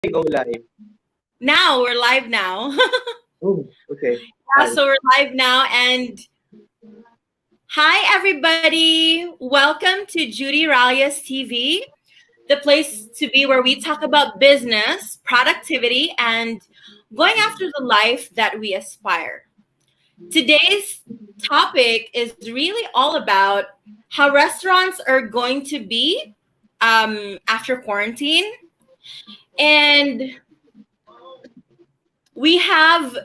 Go live. Now we're live now. Oh, okay. Yeah, Hi. so we're live now. And hi, everybody. Welcome to Judee Rallos TV, the place to be where we talk about business, productivity, and going after the life that we aspire. Today's topic is really all about how restaurants are going to be after quarantine. And we have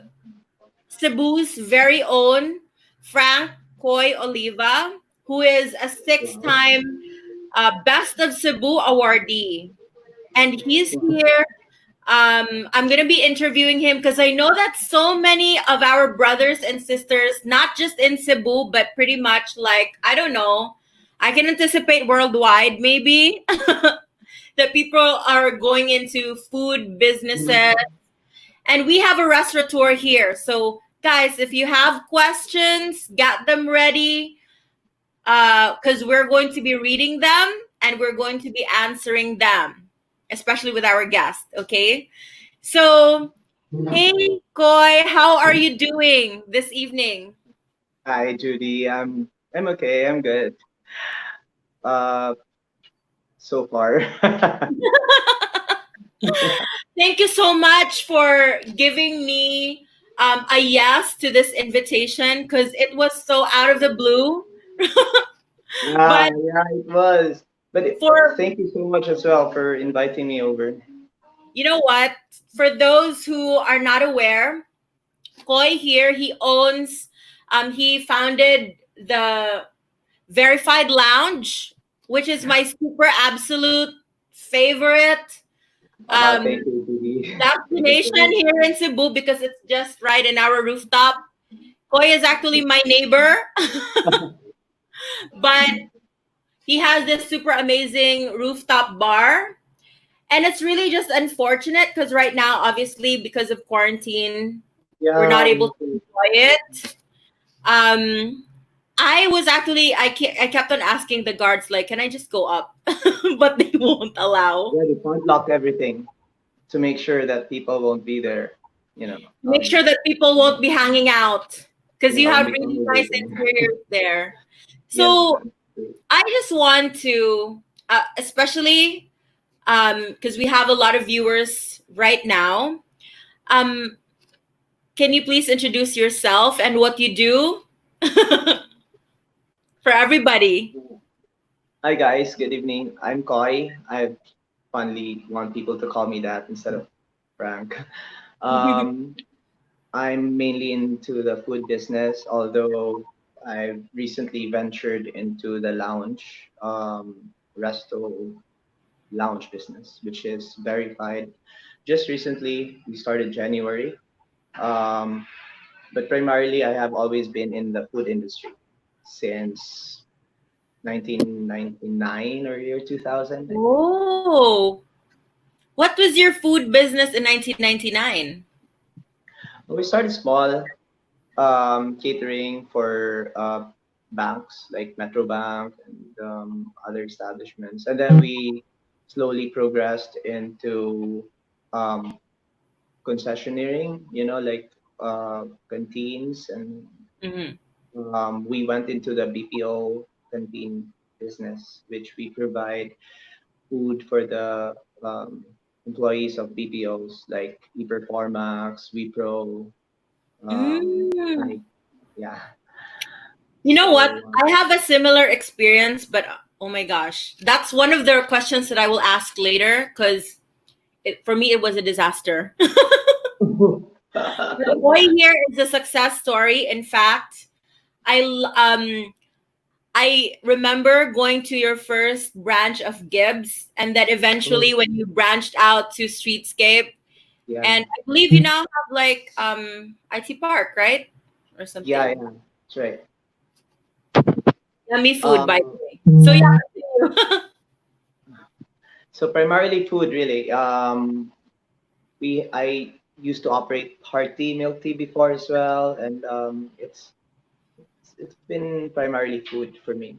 Cebu's very own Frank Coy Oliva, who is a Wow. six-time Best of Cebu Awardee. And he's here. I'm going to be interviewing him because I know that so many of our brothers and sisters, not just in Cebu, but pretty much like, I don't know, I can anticipate worldwide maybe that people are going into food businesses, and we have a restaurateur here. So, guys, if you have questions, get them ready because we're going to be reading them and we're going to be answering them, especially with our guest. Okay. So, hey, Koy, how are you doing this evening? Hi, Judy. I'm okay. I'm good. Uh, so far. Thank you so much for giving me a yes to this invitation because it was so out of the blue. Yeah, But yeah, it was. for Thank you so much as well for inviting me over. you know what? For those who are not aware, Koy here, he founded the Verified Lounge, which is my super absolute favorite um, Thank you, Judy. Thank you destination so here in Cebu because it's just right in our rooftop. Koy is actually my neighbor, much. but he has this super amazing rooftop bar. And it's really just unfortunate because right now, obviously, because of quarantine, we're not Yeah, able me to too. enjoy it. Um, I was actually I kept on asking the guards like, can I just go up? But they won't allow. Yeah, they can't lock everything to make sure that people won't be there. You know, Make sure that people won't be hanging out because you won't have be really nice congregating. interiors there. Yes, So that's true. I just want to, especially because we have a lot of viewers right now. Um, can you please introduce yourself and what you do for everybody? Hi guys, good evening. I'm Koi. I fondly want people to call me that instead of Frank. Um, I'm mainly into the food business, although I've recently ventured into the resto lounge business, which is verified. Just recently, we started January. Um, but primarily, I have always been in the food industry since 1999 or year 2000, I think. Oh, what was your food business in 1999? We started small, catering for banks like Metro Bank and other establishments. And then we slowly progressed into um, concessioneering, like canteens. And Hmm. we went into the BPO canteen business, which we provide food for the employees of BPOs like ePerformax, WePro, Mm. like, yeah. You know what? So I have a similar experience, but oh my gosh, that's one of the questions that I will ask later because for me it was a disaster. The boy here is a success story. In fact, I remember going to your first branch of Gibbs, and then eventually when you branched out to Streetscape, yeah, and I believe you now have like IT Park, right, or yeah, something. yeah, that's right. Yummy food, by the Um, way. So yeah. so primarily food, really. I used to operate hearty milk tea before as well, and it's been primarily food for me.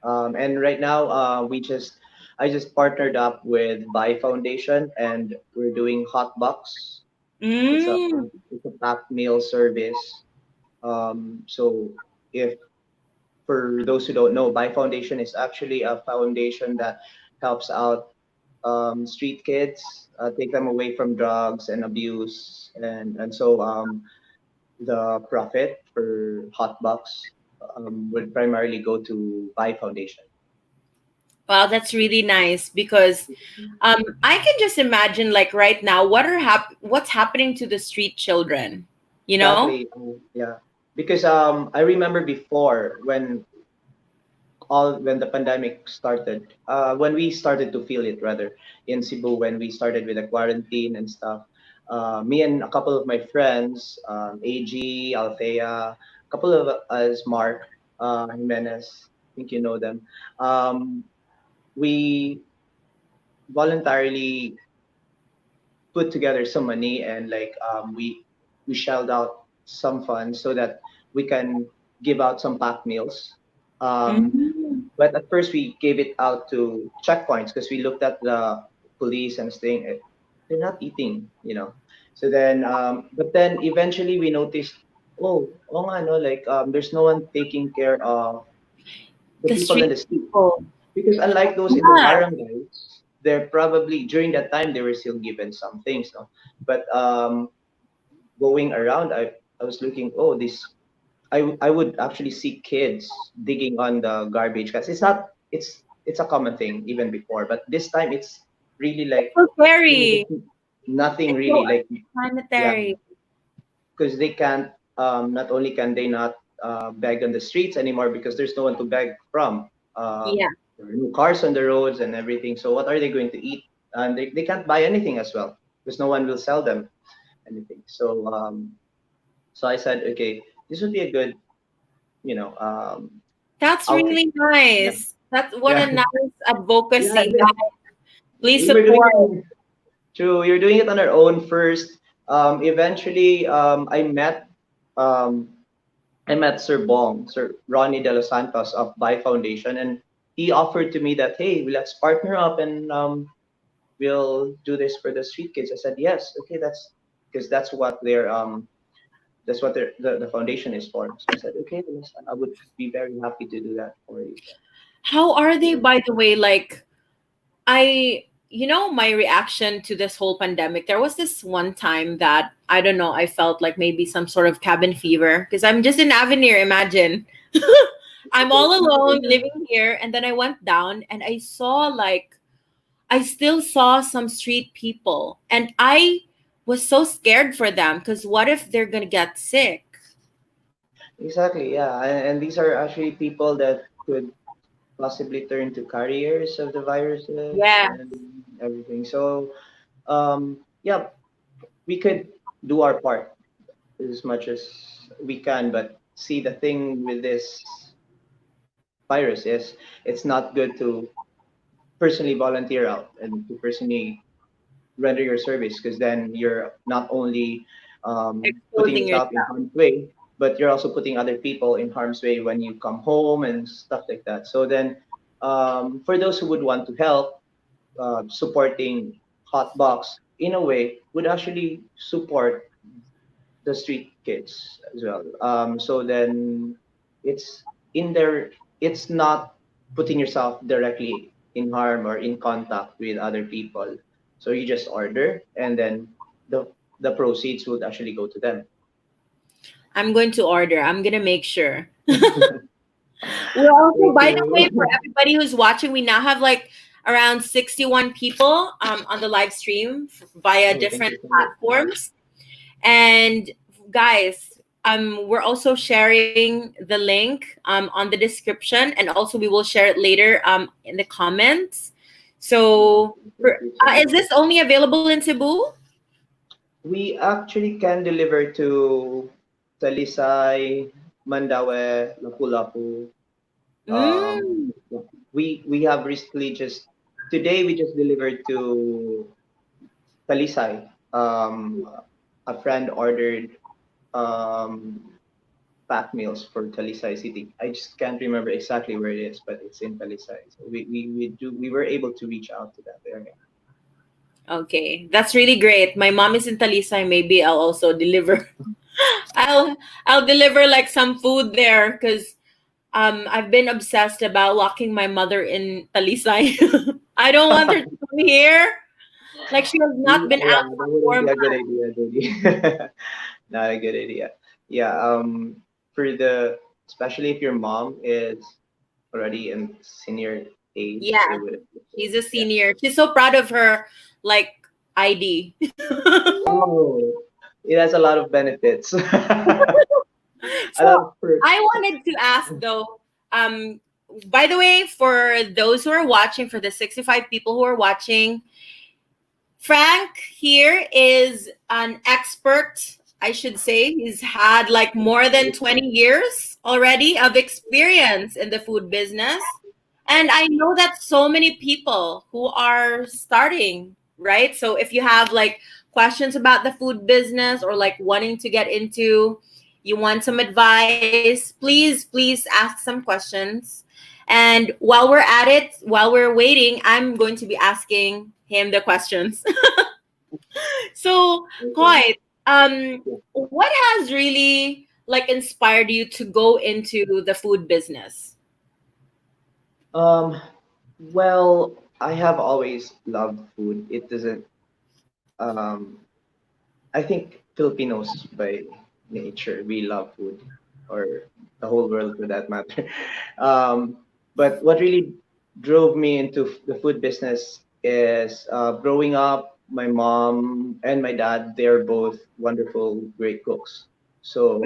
And right now, we just I just partnered up with Buy Foundation, and we're doing HotBox. It's a Mm. it's a packed meal service. So if for those who don't know, Buy Foundation is actually a foundation that helps out street kids, take them away from drugs and abuse, and so the profit for Hotbox would primarily go to Buy Foundation. Wow, that's really nice because I can just imagine like right now what's happening to the street children, you know? Exactly. Yeah. Because I remember before when the pandemic started, when we started to feel it rather in Cebu, when we started with the quarantine and stuff. Me and a couple of my friends, AG, Althea, a couple of us, Mark, Jimenez, I think you know them. We voluntarily put together some money, and like we shelled out some funds so that we can give out some pack meals. Um, Mm. but at first we gave it out to checkpoints because we looked at the police and saying they're not eating, you know. So then, but then eventually we noticed, oh nga, no, like there's no one taking care of the The people in street the street. people. Because unlike those in the Yeah. barangays, they're probably during that time they were still given some things, no. But going around, I was looking. Oh, this I would actually see kids digging on the garbage because it's a common thing even before, but this time it's really It's like so there's scary. nothing It's so really like yeah, unsanitary. because they can't not only can they not beg on the streets anymore because there's no one to beg from. Yeah. There are new cars on the roads and everything. So what are they going to eat? And they can't buy anything as well because no one will sell them anything. So I said, okay, this would be a good, you know, That's outreach. really Yeah, nice. That's what a yeah, nice yeah. advocacy. Please We were doing support. it. True, we were doing it on our own first. Eventually, um, I met Sir Bong, Sir Ronnie De Los Santos of Buy Foundation, and he offered to me that, hey, let's partner up and we'll do this for the street kids. I said yes, okay, that's because that's what the foundation is for. So I said, okay, yes, I would be very happy to do that for you. How are they, by the way? Like, my reaction to this whole pandemic, there was this one time that I don't know, I felt like maybe some sort of cabin fever because I'm just in Avenir, imagine. I'm all alone living here. And then I went down and I still saw some street people. And I was so scared for them because what if they're going to get sick? Exactly, yeah, and these are actually people that could possibly turn to carriers of the viruses Yeah. and everything. So, yeah, we could do our part as much as we can, but see the thing with this virus is it's not good to personally volunteer out and to personally render your service because then you're not only putting Exposing yourself in yourself. harm's way, but you're also putting other people in harm's way when you come home and stuff like that. So then, for those who would want to help, supporting Hotbox in a way would actually support the street kids as well. So then it's in there. It's not putting yourself directly in harm or in contact with other people. So you just order, and then the the proceeds would actually go to them. I'm going to order. I'm going to make sure. We're also, Thank by the way, for you. everybody who's watching, we now have like around 61 people on the live stream via Oh, thank different you so much. platforms. And guys, we're also sharing the link on the description, and also we will share it later in the comments. So, Thank you so much. is this only available in Cebu? We actually can deliver to Talisay, Mandaue, Lapu-Lapu. Um, Mm. we have recently just today we just delivered to Talisay. A friend ordered um, pack meals for Talisay City. I just can't remember exactly where it is, but it's in Talisay. So we were able to reach out to that area. Okay, that's really great. My mom is in Talisay. Maybe I'll also deliver. I'll I'll deliver like some food there because I've been obsessed about locking my mother in Talisay. I don't want her to come here. Like she has not been Yeah, out that for wouldn't four be a good months. idea, Jodie. Not a good idea. Yeah, for the especially if your mom is already in senior age, Yeah, it would. she's a Yeah. senior. She's so proud of her like ID. Oh, it has a lot of benefits. A lot So of perks. I wanted to ask though, by the way, for those who are watching, for the 65 people who are watching, Frank here is an expert, I should say. He's had like more than 20 years already of experience in the food business. And I know that so many people who are starting, right? So if you have like questions about the food business or like wanting to get into, you want some advice, please ask some questions. And while we're at it, while we're waiting, I'm going to be asking him the questions. So, Okay. quite, what has really like inspired you to go into the food business? Um, well, I have always loved food. It doesn't. Um, I think Filipinos by nature we love food, or the whole world for that matter. Um, but what really drove me into the food business is growing up. My mom and my dad, they're both wonderful, great cooks. So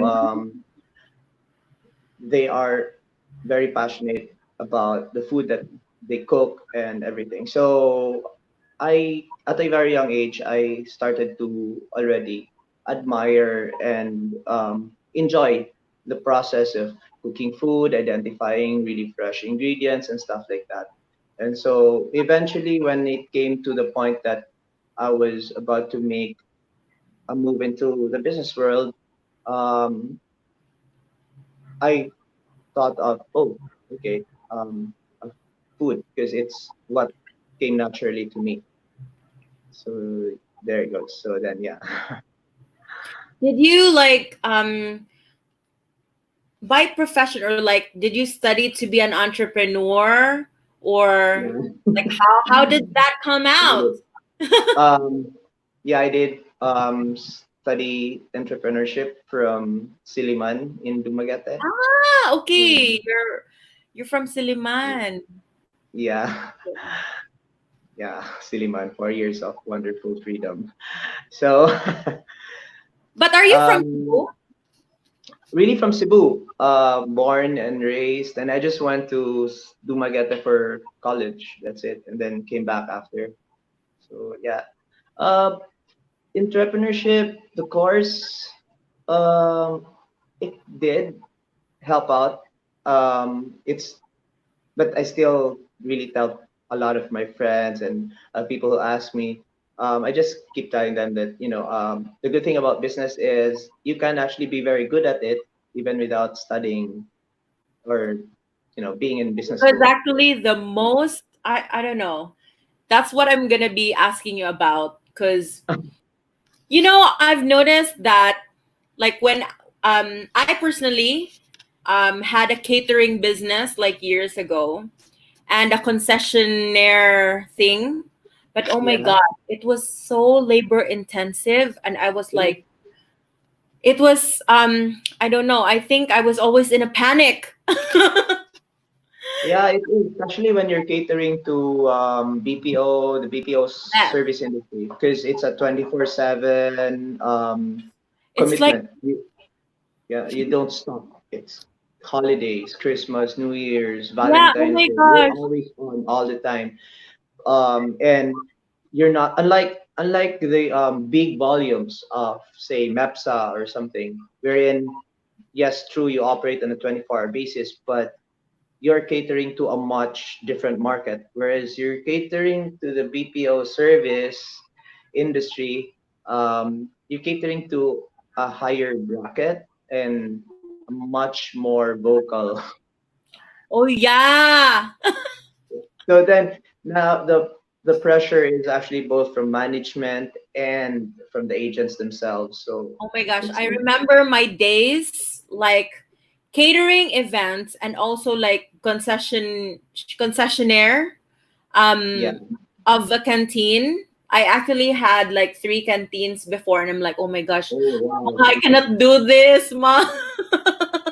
they are very passionate about the food that they cook and everything. So at a very young age, I started to already admire and enjoy the process of cooking food, identifying really fresh ingredients and stuff like that. And so eventually, when it came to the point that I was about to make a move into the business world, um, I thought of, oh, okay, of food because it's what came naturally to me. So there it goes. So then, yeah. Did you like by profession or like did you study to be an entrepreneur or Yeah. like how did that come I out? did. Um, yeah, I did study entrepreneurship from Siliman in Dumaguete. Ah, Mm. okay. You're from Siliman. Yeah, yeah, Siliman, 4 years of wonderful freedom. So, But are you from um, Cebu? really from Cebu, born and raised, and I just went to Dumaguete for college. That's it, and then came back after. So yeah, uh, entrepreneurship, the course, um, it did help out. It's but I still really tell a lot of my friends and people who ask me. I just keep telling them that the good thing about business is you can actually be very good at it even without studying or being in business Because school. actually the most I don't know. That's what I'm gonna be asking you about. Because I've noticed that like when I personally had a catering business like years ago and a concessionaire thing. But oh my Yeah. god, it was so labor intensive and I was like it was I don't know, I think I was always in a panic. Yeah, it is, especially when you're catering to BPO, the BPO Yes. service industry, because it's a 24/7 It's like commitment. Yeah, you don't stop. It's holidays, Christmas, New Year's, yeah, oh Valentine's my Day. You're gosh. always on all the time. And you're not unlike the big volumes of say MEPSA or something, wherein yes, true, you operate on a 24-hour basis, but you're catering to a much different market. Whereas you're catering to the BPO service industry, you're catering to a higher bracket and a much more vocal. Oh yeah. So then now the pressure is actually both from management and from the agents themselves. So Oh my gosh, it's I remember my days like catering events and also like concessionaire yeah. um of the canteen. I actually had like three canteens before, and I'm like, oh my gosh, Oh wow. I cannot do this, ma.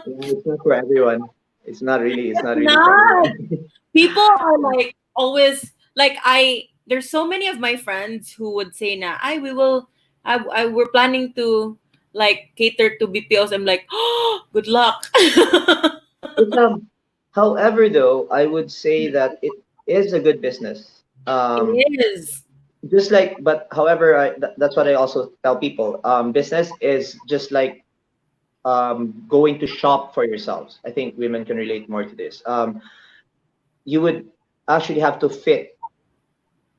Yeah, it's not for everyone. It's not really for Not. everyone. People are like always like there's so many of my friends who would say na I we will we're planning to like cater to BPOs. I'm like, oh, good luck. It's, however, though, I would say that it is a good business. It is. Just like, but however, that's what I also tell people. Business is just like going to shop for yourselves. I think women can relate more to this. You would actually have to fit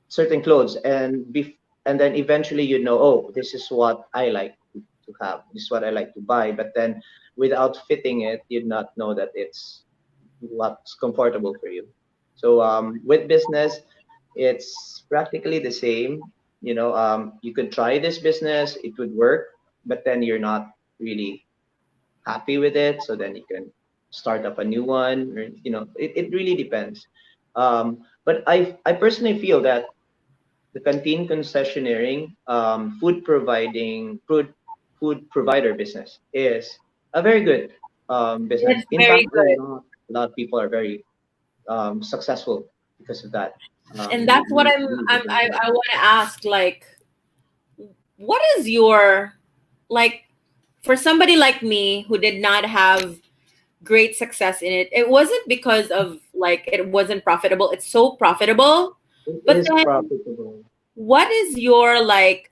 certain clothes, and then eventually you know, oh, this is what I like to have. This is what I like to buy. But then, without fitting it, you'd not know that it's what's comfortable for you. So with business, it's practically the same. You could try this business, it would work, but then you're not really happy with it. So then you can start up a new one, or it really depends. But I personally feel that the canteen concessionaire, food provider business is a very good business. It's In very fact, good. a lot of people are very successful because of that. And that's what I want to ask, like, what is your, like, for somebody like me who did not have great success in it, it wasn't because of like it wasn't profitable. It's so profitable. It But is then profitable. what is your like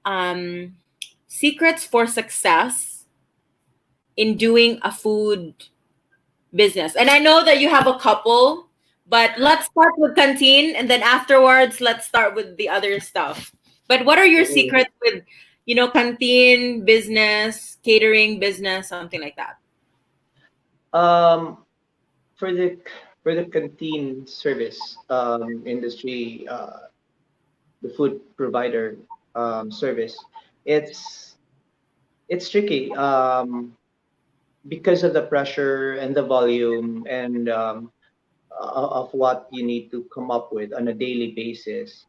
secrets for success in doing a food business? And I know that you have a couple, but let's start with canteen and then afterwards let's start with the other stuff. But what are your secrets with, canteen business, catering business, something like that? Um, for the canteen service industry, the food provider service, it's it's tricky because of the pressure and the volume and of what you need to come up with on a daily basis.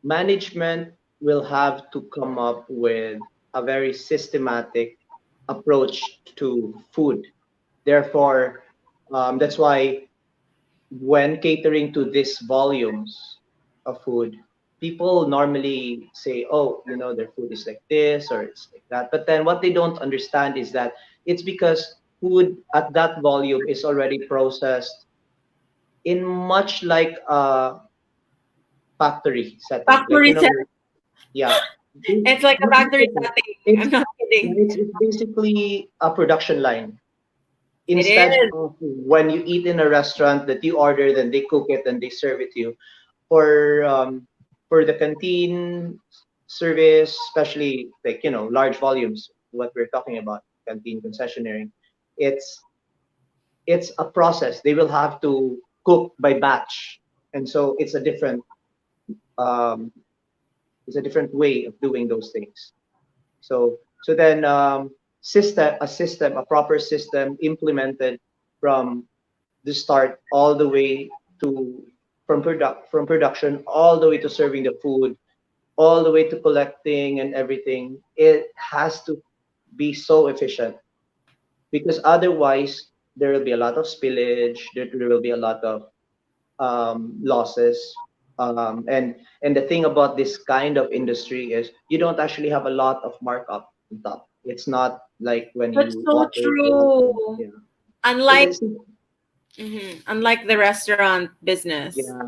Management will have to come up with a very systematic approach to food. Therefore, that's why when catering to these volumes of food, people normally say, oh, their food is like this or it's like that. But then what they don't understand is that it's because food at that volume is already processed in much like a factory setting. Like, Factory set. yeah. It's like a factory setting. It's, I'm not kidding. it's basically a production line. It Instead is. of when you eat in a restaurant that you order, then they cook it and they serve it to you. For for the canteen service, especially like large volumes, what we're talking about, canteen concessionaire, it's it's a process. They will have to cook by batch, and so um, it's a different way of doing those things. So then a proper system implemented from the start all the way to from production all the way to serving the food, all the way to collecting and everything. It has to be so efficient because otherwise there will be a lot of spillage. There will be a lot of losses. And the thing about this kind of industry is you don't actually have a lot of markup on top. It's not like when That's you so order food. true. Yeah. Unlike It's unlike the restaurant business. yeah.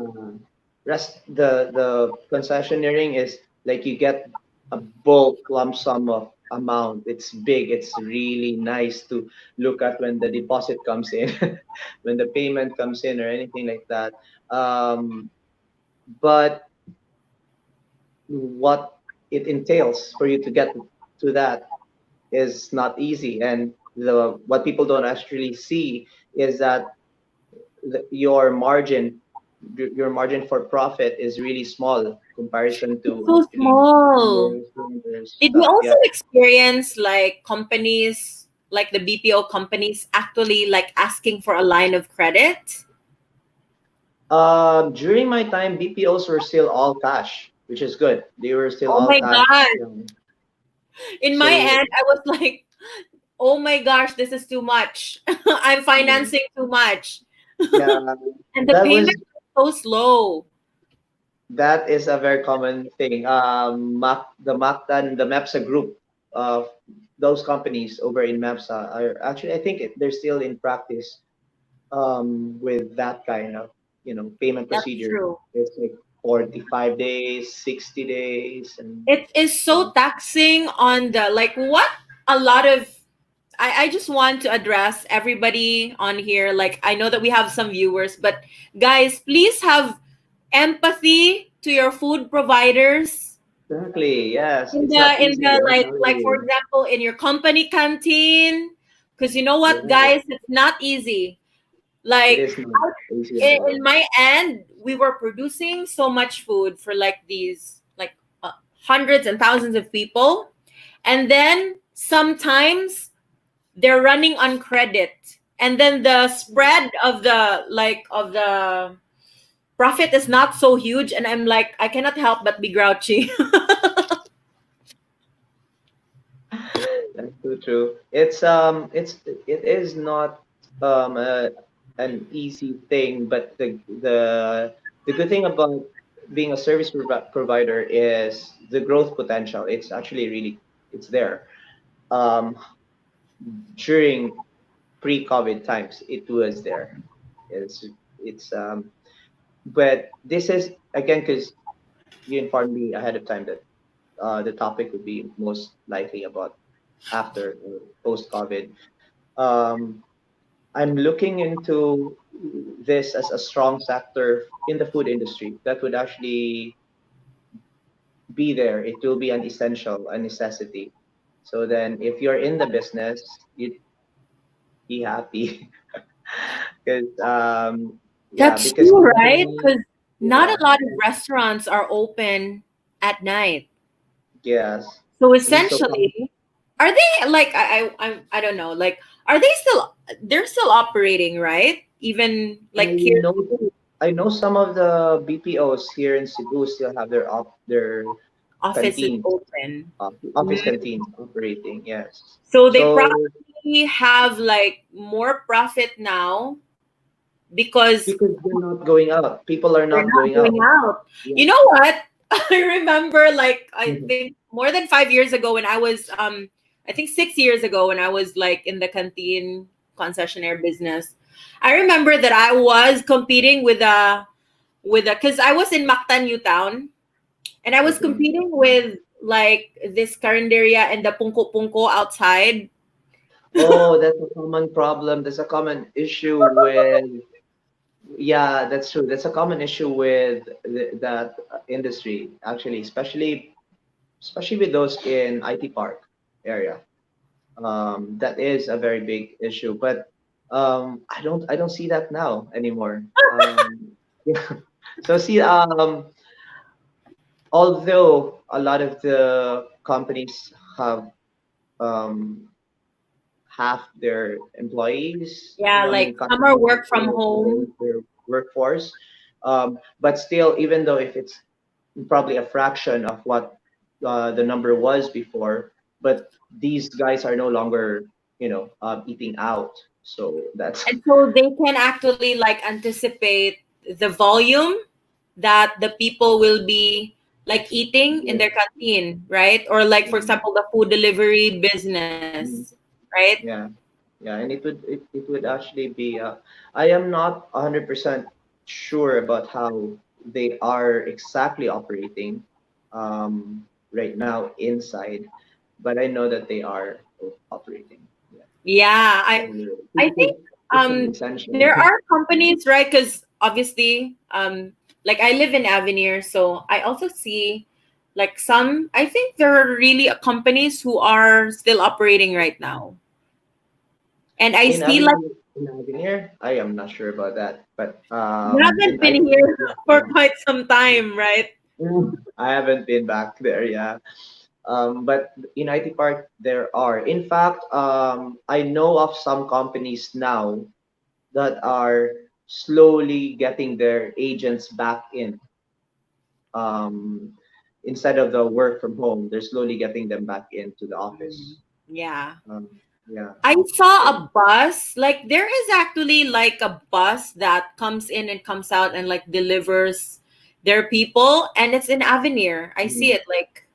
The concessionaire is like you get a bulk lump sum of amount. It's big. It's really nice to look at when the deposit comes in, when the payment comes in, or anything like that. But what it entails for you to get to that is not easy. And the what people don't actually see is that your margin for profit is really small comparison It's to so actually small. vendors, Did you stuff. also Yeah. experience like companies, like the BPO companies, actually like asking for a line of credit? During my time, BPOs were still all cash, which is good. They were still Oh all my cash. God. Yeah. In my So end, I was like, oh my gosh, this is too much. I'm yeah, financing too much. yeah, And the that was payment was so slow. that is a very common thing. The Macta and the MEPSA group, uh, those companies over in MEPSA are actually, I think they're still in practice with that kind of, payment That's procedure. true. It's like 45 days, 60 days, and It is yeah, so taxing on the like what a lot of I just want to address everybody on here. Like I know that we have some viewers, but guys, please have empathy to your food providers exactly. Yes, in it's not the easy. I'm like telling for you. example in your company canteen, because you know what, Yeah, guys, it's not easy. it Like is not easy at in all. my end, we were producing so much food for like these like hundreds and thousands of people, and then sometimes they're running on credit, and then the spread of the profit is not so huge, and I'm like, I cannot help but be grouchy. That's so true. It is not an easy thing, but the good thing about being a service provider is the growth potential. It's actually really it's there. Um, During pre-COVID times, it was there. It's it's but this is again because you informed me ahead of time that the topic would be most likely about after or post COVID. Um, I'm looking into this as a strong sector in the food industry that would actually be there. It will be an essential, a necessity. So then, if you're in the business, you'd be happy because yeah, That's because true, right? company, Because not a yeah, lot of restaurants are open at night. yes, So and so essentially, are they like I don't know, like are they still they're still operating, right? Even I like here know I know some of the BPOs here in Cebu still have their office is canteens, open. office Mm. canteens operating. Yes, So they so probably have like more profit now because because they're not going out, people are they're not not going going out. out. Yeah. You know what? I remember like I Mhm. think more than 5 years ago when I was I think 6 years ago when I was like in the canteen concessionaire business. I remember that I was competing with a because I was in Mactan New Town and I was Okay. competing with like this carinderia and the punko punko outside. Oh, that's a common problem. That's a common issue with, yeah, that's true. That's a common issue with that industry, actually, especially with those in IT Park area. That is a very big issue, but I don't see that now anymore. Yeah. So see, although a lot of the companies have um, half their employees Yeah, like running some are customers work from or home. their workforce. But still, even though if it's probably a fraction of what the number was before, but these guys are no longer, eating out. So that's And so they can actually like anticipate the volume that the people will be like eating in yeah, their canteen, right? Or like for yeah, example the food delivery business, mm, right? yeah, yeah. And it would actually be. I am not 100% sure about how they are exactly operating right now inside, but I know that they are operating. Yeah. Yeah, So I it's think it's an essential. there are companies, right? Because obviously, like I live in Avenir, so I also see like some. I think there are really companies who are still operating right now. And I In see like Avenir, I am not sure about that, but you haven't in been IT, here for quite some time, right? I haven't been back there. Yeah. But in IT Park, there are. In fact, I know of some companies now that are slowly getting their agents back in. Um, Instead of the work from home, they're slowly getting them back into the office. Yeah. Um, yeah. I saw So, a bus. Like there is actually like a bus that comes in and comes out and like delivers their people, and it's in Avenir. I see mhm. it like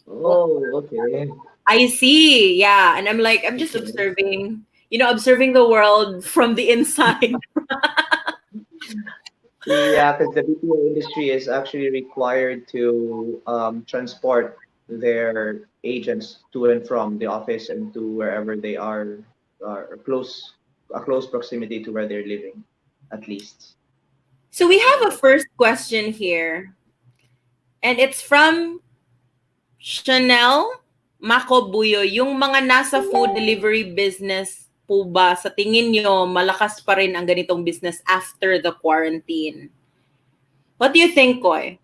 oh, Oh, okay. I see. Yeah, and I'm like I'm just Okay. observing, observing the world from the inside. Yeah, because the BPO industry is actually required to transport their agents to and from the office and to wherever they are close, a close proximity to where they're living, at least. So we have a So, first question here, and it's from Chanel Makobuyo, yung mga nasa food delivery business po ba, sa tingin nyo, malakas pa rin ang ganitong business after the quarantine? What do you think, Koy?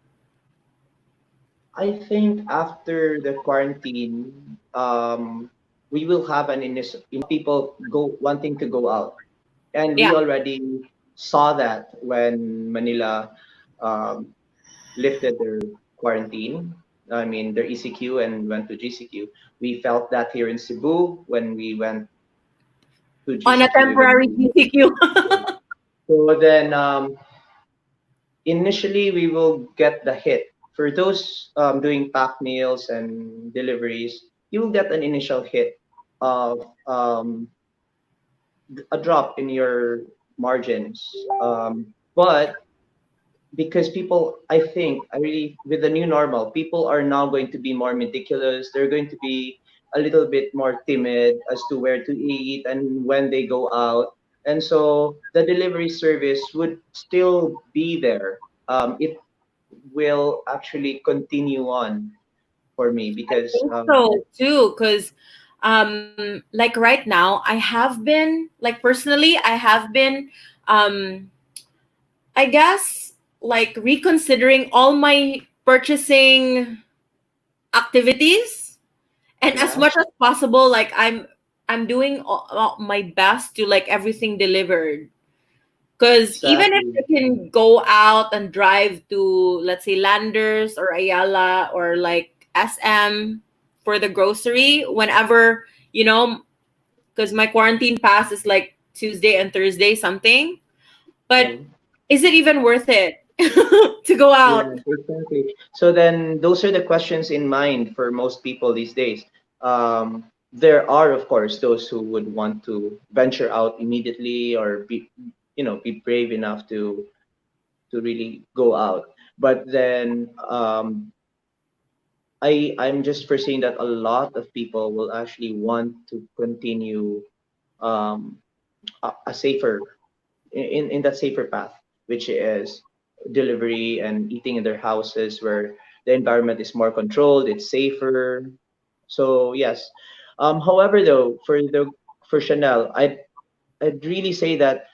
I think after the quarantine, we will have an people go wanting to go out, and Yeah. we already saw that when Manila um, lifted their quarantine. I mean, their ECQ and went to GCQ. We felt that here in Cebu when we went to On a GCQ temporary even. GCQ. So then, initially we will get the hit. For those doing pack meals and deliveries, you will get an initial hit of a drop in your margins. But because people, I think, I really, with the new normal, people are now going to be more meticulous. They're going to be a little bit more timid as to where to eat and when they go out. And so the delivery service would still be there. It will actually continue on for me because, Think so too, because like right now, I have been like personally, I have been um I guess like reconsidering all my purchasing activities, and as yeah, much as possible like I'm doing all my best to like everything delivered, because even if exactly. you can go out and drive to, let's say, Landers or Ayala or like SM for the grocery whenever, because my quarantine pass is like Tuesday and Thursday something, but Mm. is it even worth it to go Yeah, out? exactly. So then those are the questions in mind for most people these days. There are, of course, those who would want to venture out immediately or be brave enough to really go out. But then I'm just foreseeing that a lot of people will actually want to continue um, a safer in that safer path, which is delivery and eating in their houses where the environment is more controlled, it's safer. So yes. However, though, for Chanel, I'd really say that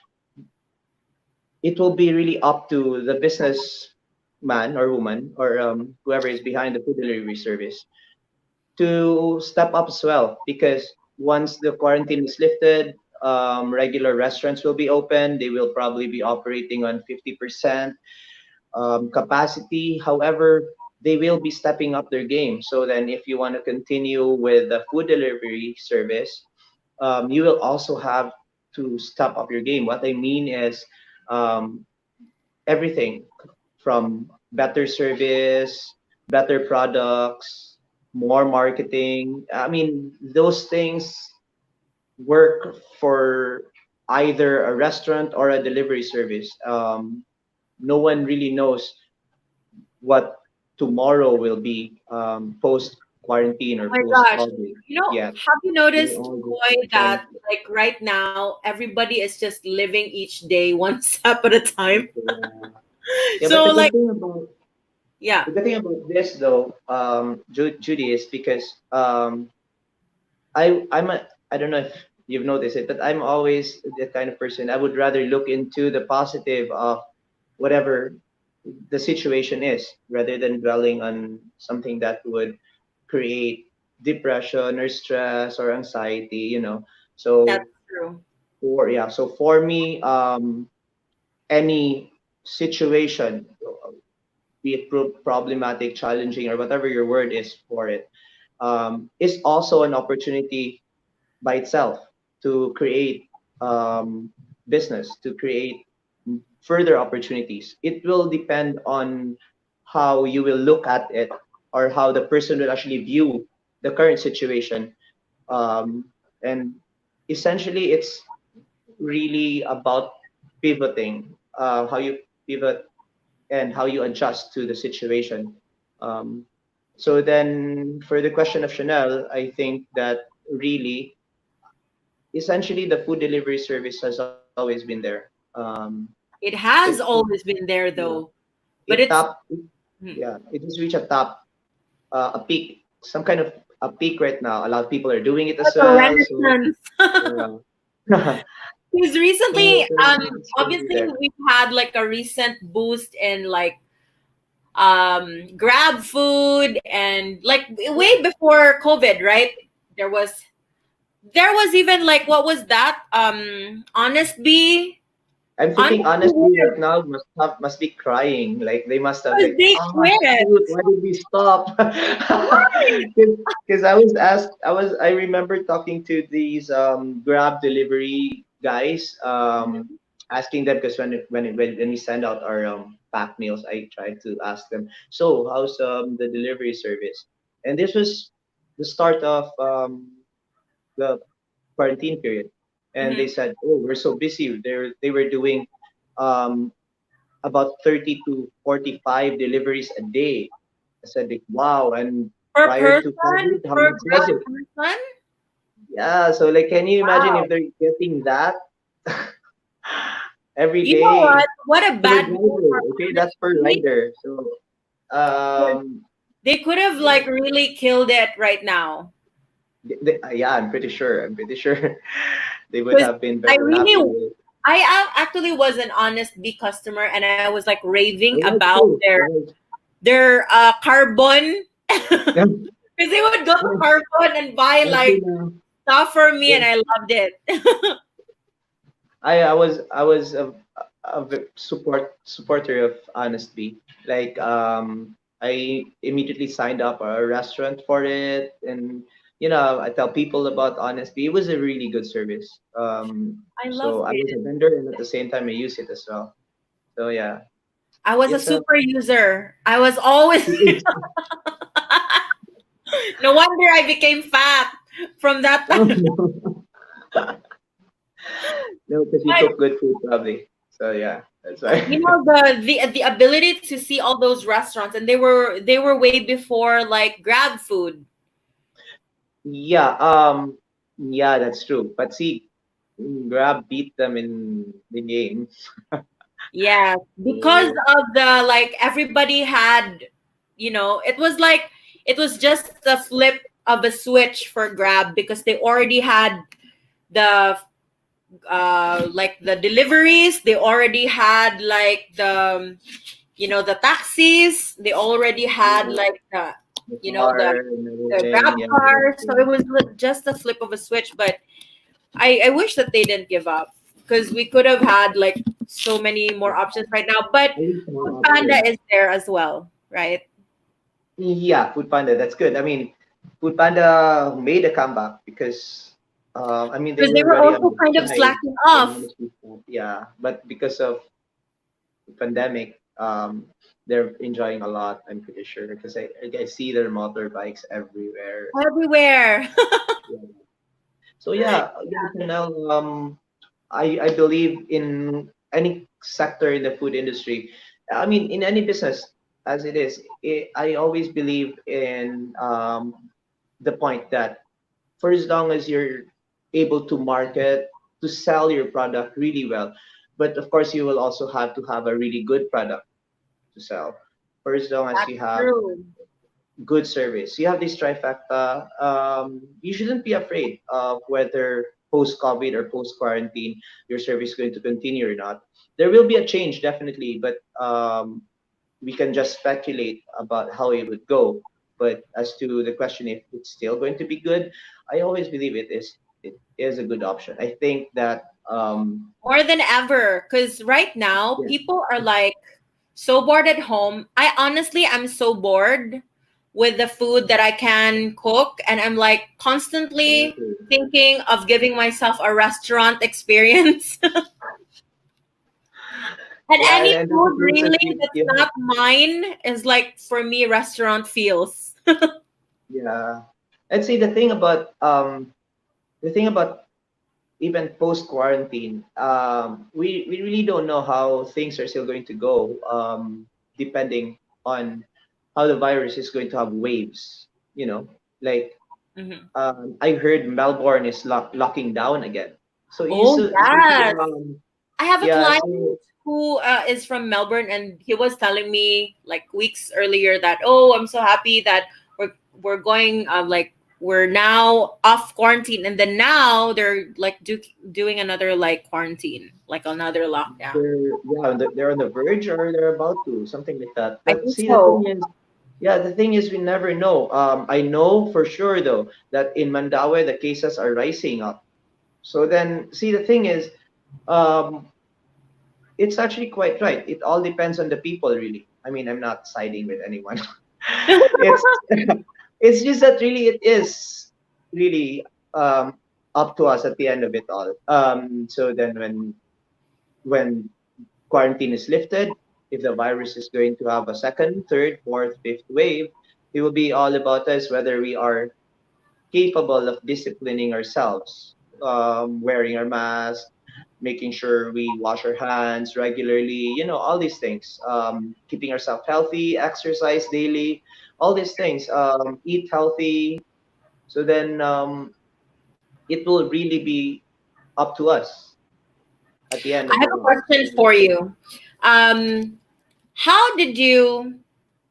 it will be really up to the business man or woman or whoever is behind the food delivery service to step up as well because once the quarantine is lifted, regular restaurants will be open. They will probably be operating on 50% capacity. However, they will be stepping up their game. So then, if you want to continue with the food delivery service, you will also have to step up your game. What I mean is um, everything from better service, better products, more marketing. I mean, those things work for either a restaurant or a delivery service. No one really knows what tomorrow will be post quarantine or Oh my post gosh. COVID yet. Have you They're noticed, all just Koy, trying that like right now everybody is just living each day one step at a time? to. Yeah, but So like yeah. the good thing about this though, Judy, is because I don't know if you've noticed it, but I'm always the kind of person I would rather look into the positive of whatever the situation is rather than dwelling on something that would create depression or stress or anxiety, you know. That's So true. for me, any situation, be it problematic, challenging, or whatever your word is for it, is also an opportunity by itself to create business, to create further opportunities. It will depend on how you will look at it or how the person will actually view the current situation. Um, and essentially, it's really about pivoting, how you pivot and how you adjust to the situation. Um, so then, for the question of Chanel, I think that really, essentially, the food delivery service has always been there. It It has always been there yeah, though, but it it's top hmm, yeah, it has reached a top a peak, some kind of a peak right now. A lot of people are doing it like as a well. So renaissance. yeah, Because recently, so it's gonna be obviously there. we've had like a recent boost in like grab food and like way before COVID, right? There was there was even like what was that? Honest Bee. I'm Honest thinking Bee honestly was right now must be crying. Like they must have because like, they oh quit. shoot, why did we stop? Right. Because I was asked, I remember talking to these Grab delivery guys, Mhm. asking them because when we send out our pack meals, I tried to ask them, so how's the delivery service? And this was the start of the quarantine period, and they Mhm. said, "Oh, we're so busy." They were doing um, about 30 to 45 deliveries a day. I said, like, "Wow!" And Per prior to person, COVID, how per much was grab it? person. Yeah, so like, can you imagine Wow. if they're getting that every You know what? day What a per bad move rider? for Okay, that's per honestly. rider. So um, They could have yeah, like really killed it right now. yeah, I'm pretty sure. I'm pretty sure they would Because have been I very happy really, with. actually was an honest bee customer, and I was like raving I was about too. I was. their carbon because they would go to carbon and buy Actually, like no. stuff for me, Yeah. and I loved it. I was a supporter of Honesty. Like I immediately signed up a restaurant for it, and I tell people about Honesty. It was a really good service. I So loved I was a it. vendor, and at the same time I use it as well. So yeah, I was a it's a super user. I was always. it No wonder I became fat from that is. time. No, because you cook good food probably. So yeah, that's You why. know the ability to see all those restaurants, and they were way before like grab food. Yeah, yeah, that's true. But see, Grab beat them in the game. Yeah, because So, of the like everybody had, it was just a flip of a switch for grab because they already had the like the deliveries, they already had like the taxis, they already had yeah, like the the you know the car and the grab everything. Yeah, that's cars, so true. it was just a flip of a switch. But I wish that they didn't give up because we could have had like so many more options right now. But At least more Food Panda options. is there as well, right? Yeah, Food Panda, that's good. I mean, Food Panda made a comeback because, I mean, they Because they were were already on also the kind of side. slacking They off. managed to yeah, but because of the pandemic, they're enjoying a lot. I'm pretty sure because I see their motorbikes everywhere. Everywhere. Yeah. So yeah, again, Chanel, I believe in any sector in the food industry. I mean, in any business as it is, I always believe in the point that for as long as you're able to market, to sell your product really well, but of course you will also have to have a really good product to sell. For as long as That's you have true. good service, you have this trifecta. You shouldn't be afraid of whether post COVID or post quarantine your service is going to continue or not. There will be a change definitely, but we can just speculate about how it would go. But as to the question if it's still going to be good, I always believe it is a good option. I think that More than ever, because right now yeah, people are like so bored at home. I honestly am so bored with the food that I can cook, and I'm like constantly thinking of giving myself a restaurant experience. And yeah, any and the food process really that's you have, not mine is like for me restaurant feels. yeah. And see the thing about even post quarantine, we really don't know how things are still going to go, depending on how the virus is going to have waves. Like Mhm. I heard Melbourne is locking down again. So Oh yes, I have a yeah, client so who is from Melbourne, and he was telling me like weeks earlier that, oh, I'm so happy that we're going like we're now off quarantine, and then now they're like doing another like quarantine, like another lockdown. they're on the verge or they're about to something like that. I But think see, the so. thing is, yeah, the thing is we never know. I know for sure though that in Mandaue the cases are rising up. So then, see, the thing is, um, it's actually quite right. It all depends on the people, really. I mean, I'm not siding with anyone. it's it's just that really it is really up to us at the end of it all. So then when quarantine is lifted, if the virus is going to have a second, third, fourth, fifth wave, it will be all about us whether we are capable of disciplining ourselves, wearing our mask, making sure we wash our hands regularly, all these things, keeping ourselves healthy, exercise daily, all these things, eat healthy. So then it will really be up to us at the end I of have it a all. question for you. Um, how did you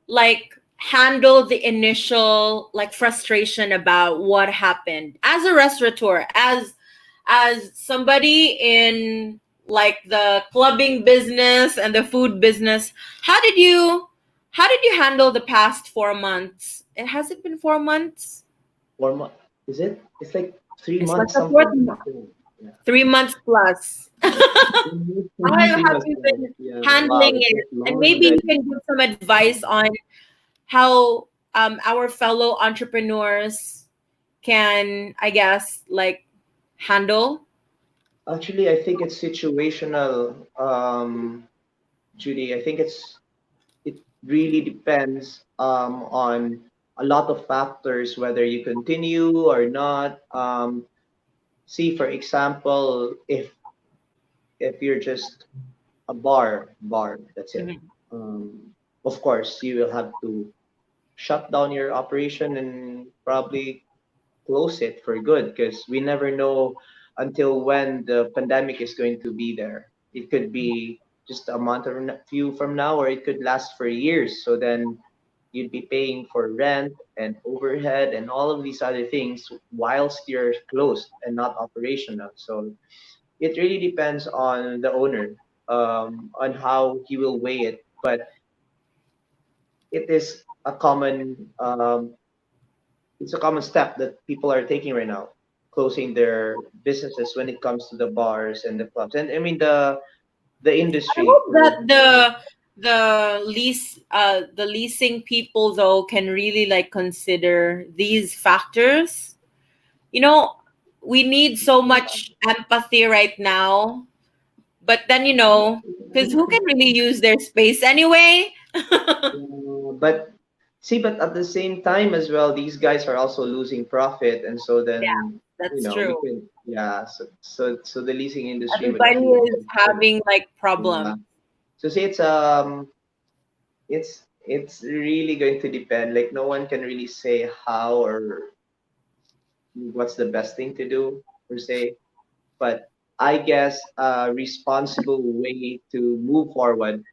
like handle the initial like frustration about what happened as a restaurateur, as somebody in like the clubbing business and the food business? How did you handle the past 4 months? It has it been 4 months? 4 months, is it? It's like three It's like months the fourth something. Yeah. 3 months plus. How Three have months you plus. been Yeah. Wow, handling it's it? that And long maybe you already. can give some advice on how our fellow entrepreneurs can, I guess, like handle. Actually, I think it's situational, Judy. I think it really depends on a lot of factors whether you continue or not. See, for example, if you're just a bar, that's it. Mhm. Of course, you will have to shut down your operation and probably close it for good because we never know until when the pandemic is going to be there. It could be just a month or a few from now, or it could last for years. So then you'd be paying for rent and overhead and all of these other things whilst you're closed and not operational. So it really depends on the owner, on how he will weigh it. But it is it's a common step that people are taking right now, closing their businesses when it comes to the bars and the clubs. And I mean the I industry hope for that the leasing people though can really like consider these factors. You know, we need so much empathy right now, but then because who can really use their space anyway? but see, but at the same time as well, these guys are also losing profit, and so Yeah, then that's we true. can, yeah. So the leasing industry would Everybody actually is having like yeah. problems. So see, it's really going to depend. Like no one can really say how or what's the best thing to do per se. But I guess a responsible way to move forward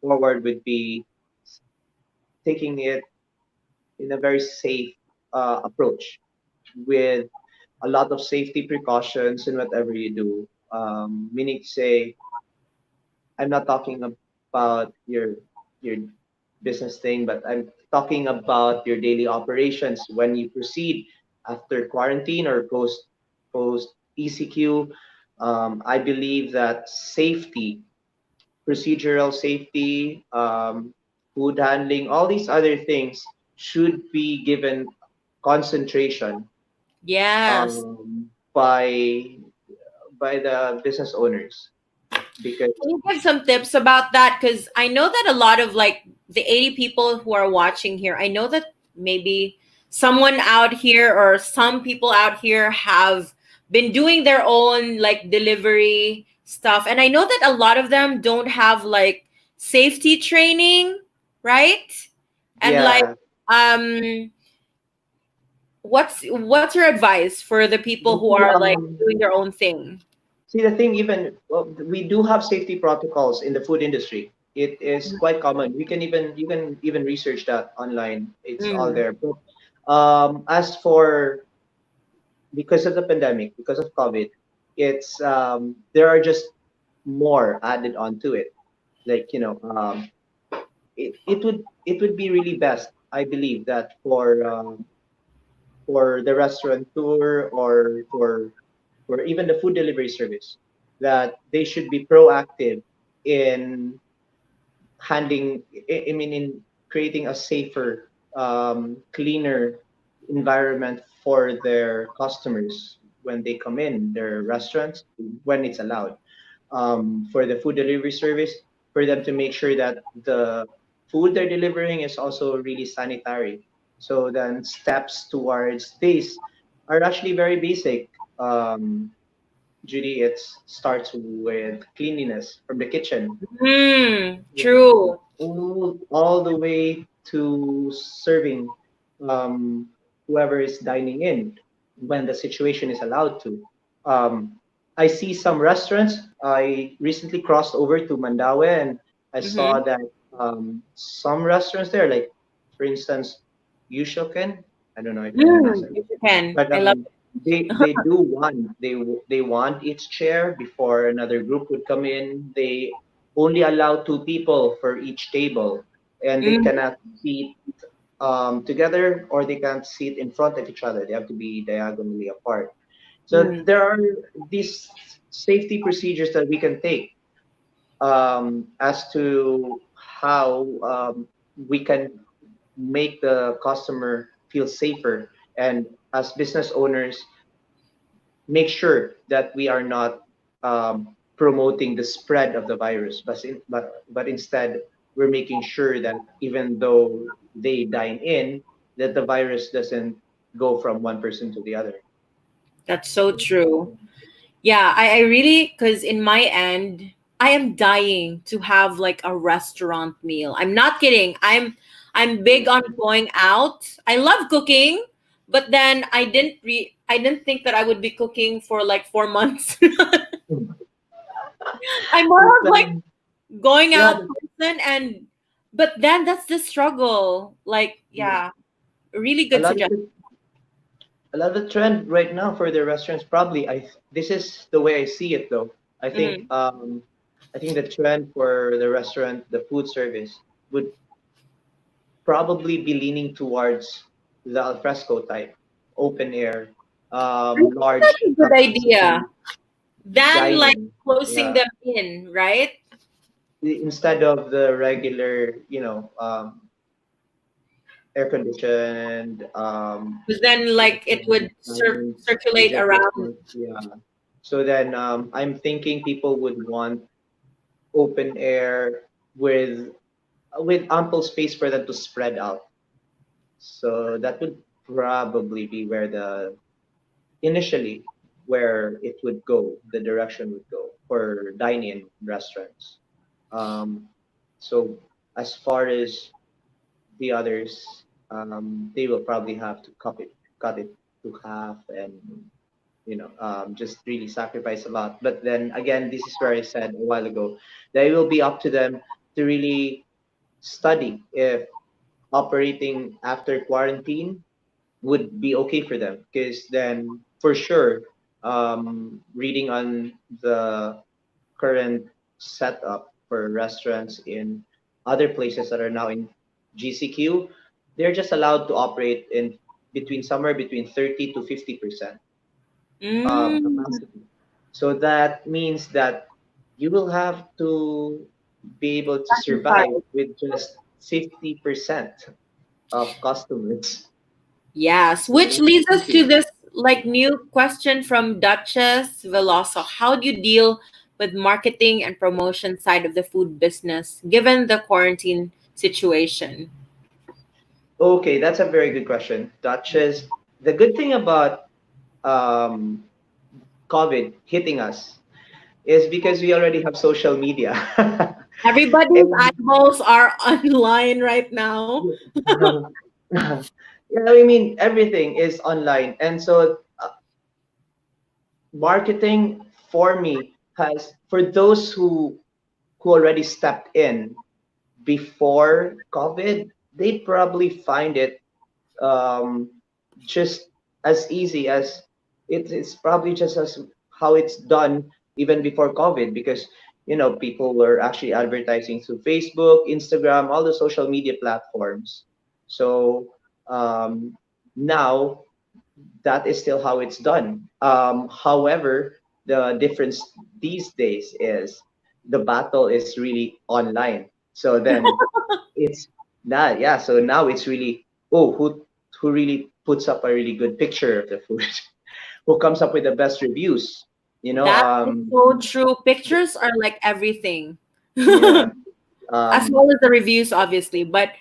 would be taking it in a very safe approach with a lot of safety precautions in whatever you do. Meaning to say, I'm not talking about your business thing, but I'm talking about your daily operations when you proceed after quarantine or post ECQ. I believe that safety, procedural safety, food handling, all these other things should be given concentration Yes. by the business owners because Can you give some tips about that? Because I know that a lot of like the 80 people who are watching here, I know that maybe someone out here or some people out here have been doing their own like delivery stuff. And I know that a lot of them don't have like safety training, right? And like, yeah. um, what's your advice for the people who See, are like doing their own thing? see the thing, even well, we do have safety protocols in the food industry. It is quite common. You can even research that online. It's all Mm, there. But as for because of the pandemic, because of COVID, it's there are just more added onto it. Like it would be really best, I believe, that for the restaurateur or even the food delivery service, that they should be proactive in handling. I mean, in creating a safer, cleaner environment for their customers when they come in their restaurants when it's allowed. For the food delivery service, for them to make sure that the food they're delivering is also really sanitary. So then steps towards this are actually very basic. Judy, it starts with cleanliness from the kitchen, true. all the way to serving um, whoever is dining in when the situation is allowed to. Um, I see some restaurants. I recently crossed over to Mandaue and I saw Mm-hmm. that some restaurants there, like for instance, Yushoken. I don't know if I pronounced it, Yes, you can. but I love they do want they want each chair before another group would come in. They only allow two people for each table, and it. they cannot sit together or they can't sit in front of each other. They have to be diagonally apart. So Mm. there are these safety procedures that we can take as to how we can make the customer feel safer, and as business owners make sure that we are not promoting the spread of the virus, but instead we're making sure that even though they dine in, that the virus doesn't go from one person to the other. That's so true. Yeah, I really, because in my end, I am dying to have like a restaurant meal. I'm not kidding. I'm big on going out. I love cooking, but then I didn't think that I would be cooking for like 4 months. I'm more It's, of like going yeah, out person, and but then that's the struggle. Like, yeah, really a good lot of suggestion. the a lot of the trend right now for the restaurants probably this is the way I see it though. I think Mhm. um I think the trend for the restaurant, the food service would probably be leaning towards the alfresco type, open air, I think large that's a good idea. capacity Than like dining. closing Yeah, them in, right? instead of the regular, air conditioned, Because then like it would circulate agent around. restaurant. Yeah. So then I'm thinking people would want open air with ample space for them to spread out. So that would probably be where the initially where it would go, the direction would go for dine-in restaurants. Um, so as far as the others, they will probably have to cut it to half, and just really sacrifice a lot. But then again, this is where I said a while ago, that it will be up to them to really study if operating after quarantine would be okay for them, because then for sure, reading on the current setup for restaurants in other places that are now in GCQ, they're just allowed to operate in between somewhere between 30 to 50% Mm, capacity. So that means that you will have to be able to survive sacrifice. with just 50% of customers. Yes, So which that's leads us to tricky. this like new question from Duchess Veloso. How do you deal with marketing and promotion side of the food business given the quarantine situation? Okay, that's a very good question. Duchess, the good thing about um, COVID hitting us is because we already have social media. Everybody's And eyeballs are online right now. yeah, I mean, everything is online. And so marketing for me has, for those who already stepped in before COVID, they probably find it um, just as easy as it's probably just as how it's done even before COVID, because people were actually advertising through Facebook, Instagram, all the social media platforms. So um, now that is still how it's done. However, the difference these days is the battle is really online. So then it's that, yeah. So now it's really, oh, who really puts up a really good picture of the food, who comes up with the best reviews, you know? That is so true. Pictures are like everything. Yeah. As well Um, as the reviews, obviously. But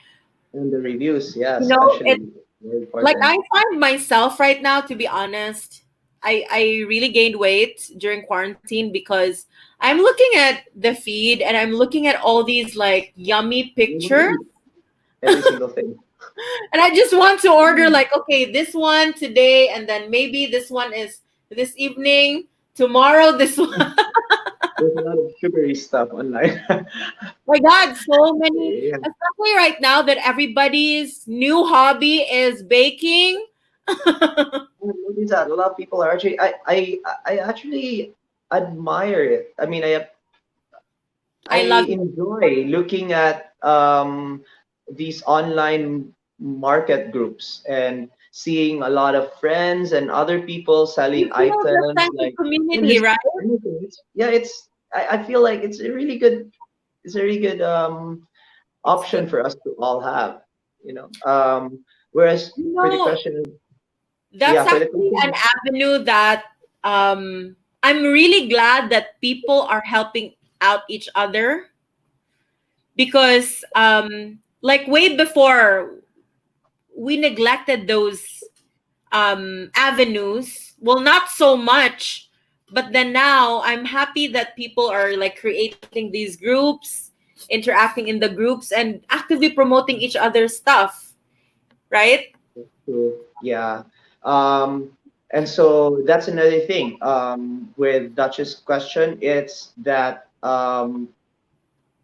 and the reviews, yeah, you know, especially it very like important. I find myself right now, to be honest, I really gained weight during quarantine because I'm looking at the feed and I'm looking at all these like yummy You want to pictures, eat every single thing. and I just want to order like, okay, this one today, and then maybe this one is this evening, tomorrow this one. There's a lot of sugary stuff online. My God, so many, Yeah. especially right now that everybody's new hobby is baking. I noticed that a lot of people are actually. I actually admire it. I mean, I I love it. enjoy looking at these online market groups and seeing a lot of friends and other people You selling feel the items sense of like, and community, just right? anything. Yeah, I feel like it's a really good option for us to all have, you know. Whereas You for the know, question, that's yeah, for the actually an question, avenue that I'm really glad that people are helping out each other because like way before we neglected those avenues. Well, not so much, but then now I'm happy that people are like creating these groups, interacting in the groups, and actively promoting each other's stuff, right? to, yeah. Um, and so that's another thing with Dutch's question. It's that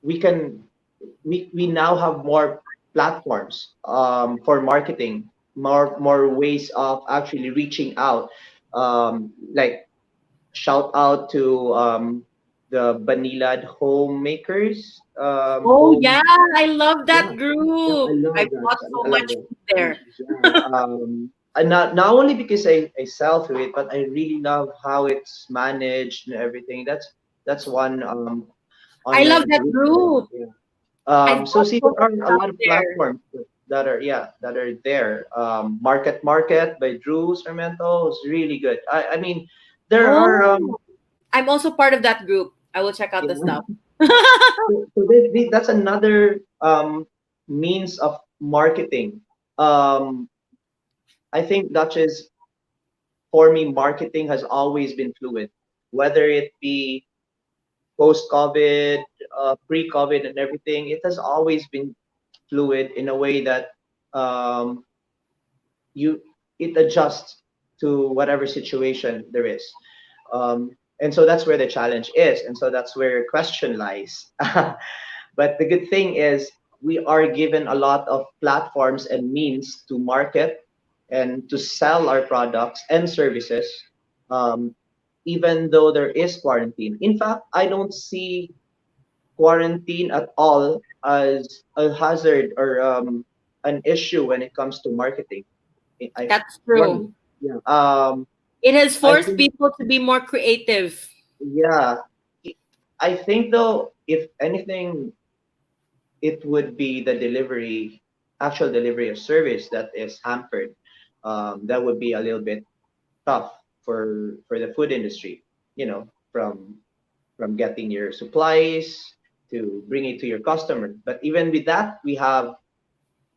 we can we now have more platforms for marketing, more ways of actually reaching out. Like shout out to the Banilad homemakers. Oh Home, yeah, I love yeah, that yeah, I group. I love that. bought so I love much that. food there. Yeah. And not only because I sell through it, but I really love how it's managed and everything. That's one I love online that group that group. yeah. I So bought see, so there much are a stuff lot of there. platforms that are there. Market by Drew Sarmiento is really good. I mean, there are Oh, I'm also part of that group. I will check out you the know, stuff. so that's another means of marketing. Um, I think Dutchess, for me, marketing has always been fluid, whether it be post-COVID, pre-COVID, and everything. It has always been fluid in a way that um, you it adjusts to whatever situation there is. And so that's where the challenge is, and so that's where question lies. But the good thing is we are given a lot of platforms and means to market, and to sell our products and services, um, even though there is quarantine. In fact, I don't see quarantine at all as a hazard or an issue when it comes to marketing. I That's for me, true. yeah. It has I forced think people to be more creative. yeah. I think though, if anything, it would be the delivery, actual delivery of service that is hampered. That would be a little bit tough for the food industry. You know, from getting your supplies to bring it to your customer. But even with that, we have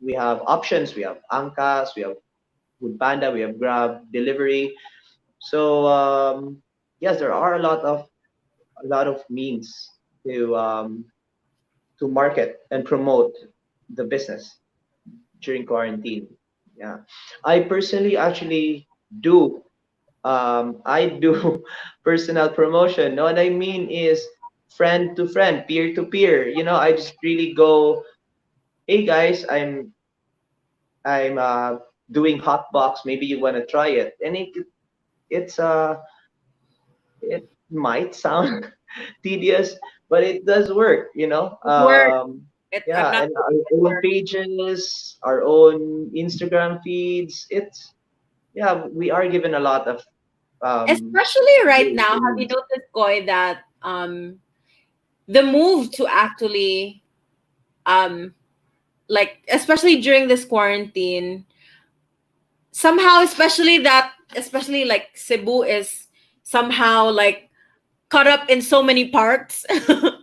options. We have Angkas, we have Food Panda, we have Grab delivery. So yes, there are a lot of means to market and promote the business during quarantine. Yeah, I personally actually do. I do personal promotion. What I mean is friend to friend, peer to peer. I just really go, hey guys, I'm doing HotBox. Maybe you want to try it, and it might sound tedious, but it does work. It works. I'm Yeah, not and our kidding. It own works. pages, our own Instagram feeds. We are given a lot of um Especially right ways now, and have you means. noticed, Koy, that the move to actually um like especially during this quarantine, somehow especially like Cebu is somehow like cut up in so many parts,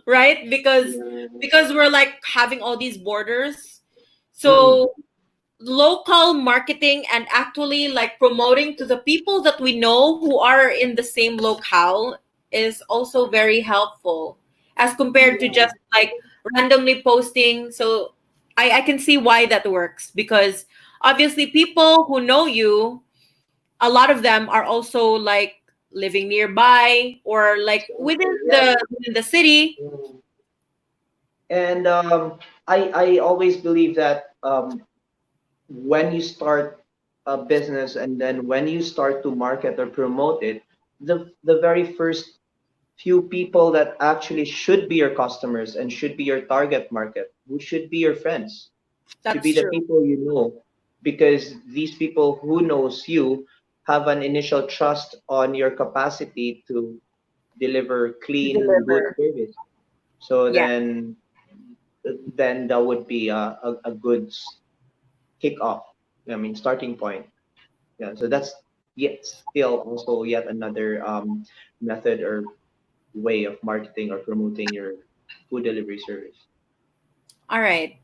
right? because Yeah. because we're like having all these borders, Mm-mm. so local marketing and actually like promoting to the people that we know who are in the same locale is also very helpful as compared to Yeah. just like randomly posting. So I can see why that works, because obviously people who know you, a lot of them are also like living nearby or like within Yes. the city. Mm. And I always believe that when you start a business and then when you start to market or promote it, the very first few people that actually should be your customers and should be your target market, who should be your friends, should be That's the true. people you know, because these people who knows you have an initial trust on your capacity to deliver To clean, good deliver. service. So Yeah. then that would be a good kickoff. I mean, starting point. Yeah. So that's yet still also yet another method or way of marketing or promoting your food delivery service. All right.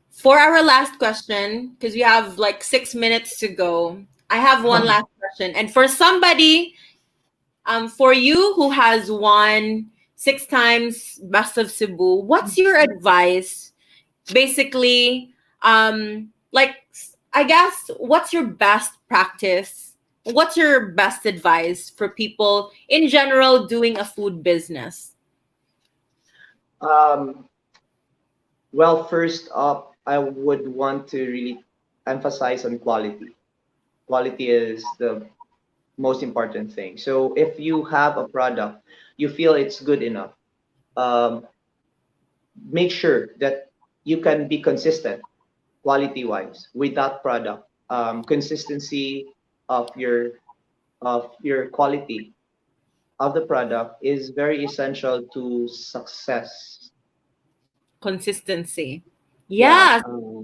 For our last question, because we have like 6 minutes to go, I have one last question. And for somebody, for you who has won 6 times Best of Cebu, what's your advice? Basically, like I guess, what's your best practice? What's your best advice for people in general doing a food business? um, well, first up, I would want to really emphasize on quality. Quality is the most important thing. So if you have a product, you feel it's good enough, um, make sure that you can be consistent quality wise with that product. Consistency of your quality of the product is very essential to success. Consistency. Yeah, Yeah,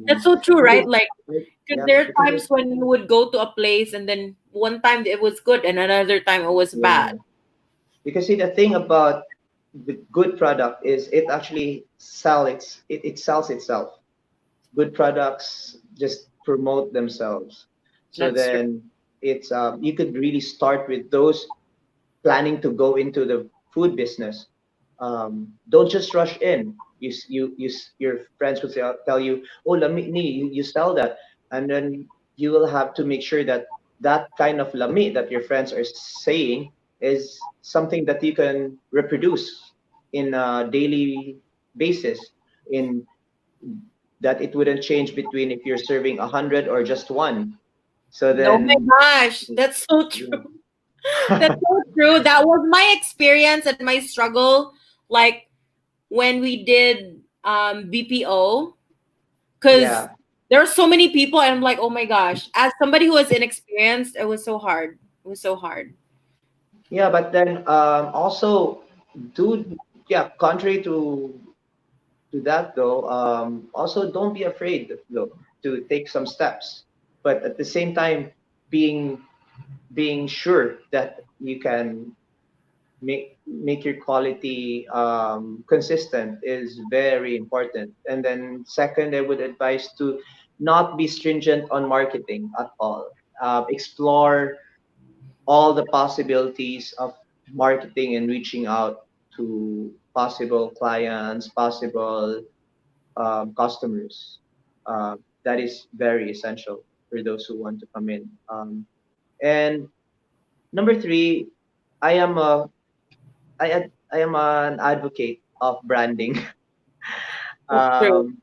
that's so true, right? because Like, because yeah, there are because times when you would go to a place and then one time it was good and another time it was bad. yeah, because see the thing about the good product is it actually it sells itself. Good products just promote themselves. So That's true. then it's you could really start with those planning to go into the food business. Don't just rush in. Your friends would tell you, "Oh, lami ni, you sell that," and then you will have to make sure that that kind of lami that your friends are saying is something that you can reproduce in a daily basis. In that it wouldn't change between if you're serving 100 or just one. So Oh my then, gosh, that's so true. That's so true. That was my experience and my struggle. Like when we did BPO, because yeah, there are so many people, and I'm like, oh my gosh. As somebody who was inexperienced, it was so hard. It was so hard. yeah. But then also, do yeah. Contrary to that though, also don't be afraid though to take some steps. But at the same time, being being sure that you can make your quality consistent is very important. And then second, I would advise to not be stringent on marketing at all. Explore all the possibilities of marketing and reaching out to possible clients, possible customers. That is very essential for those who want to come in. And number three, I am a I am an advocate of branding. That's true. um,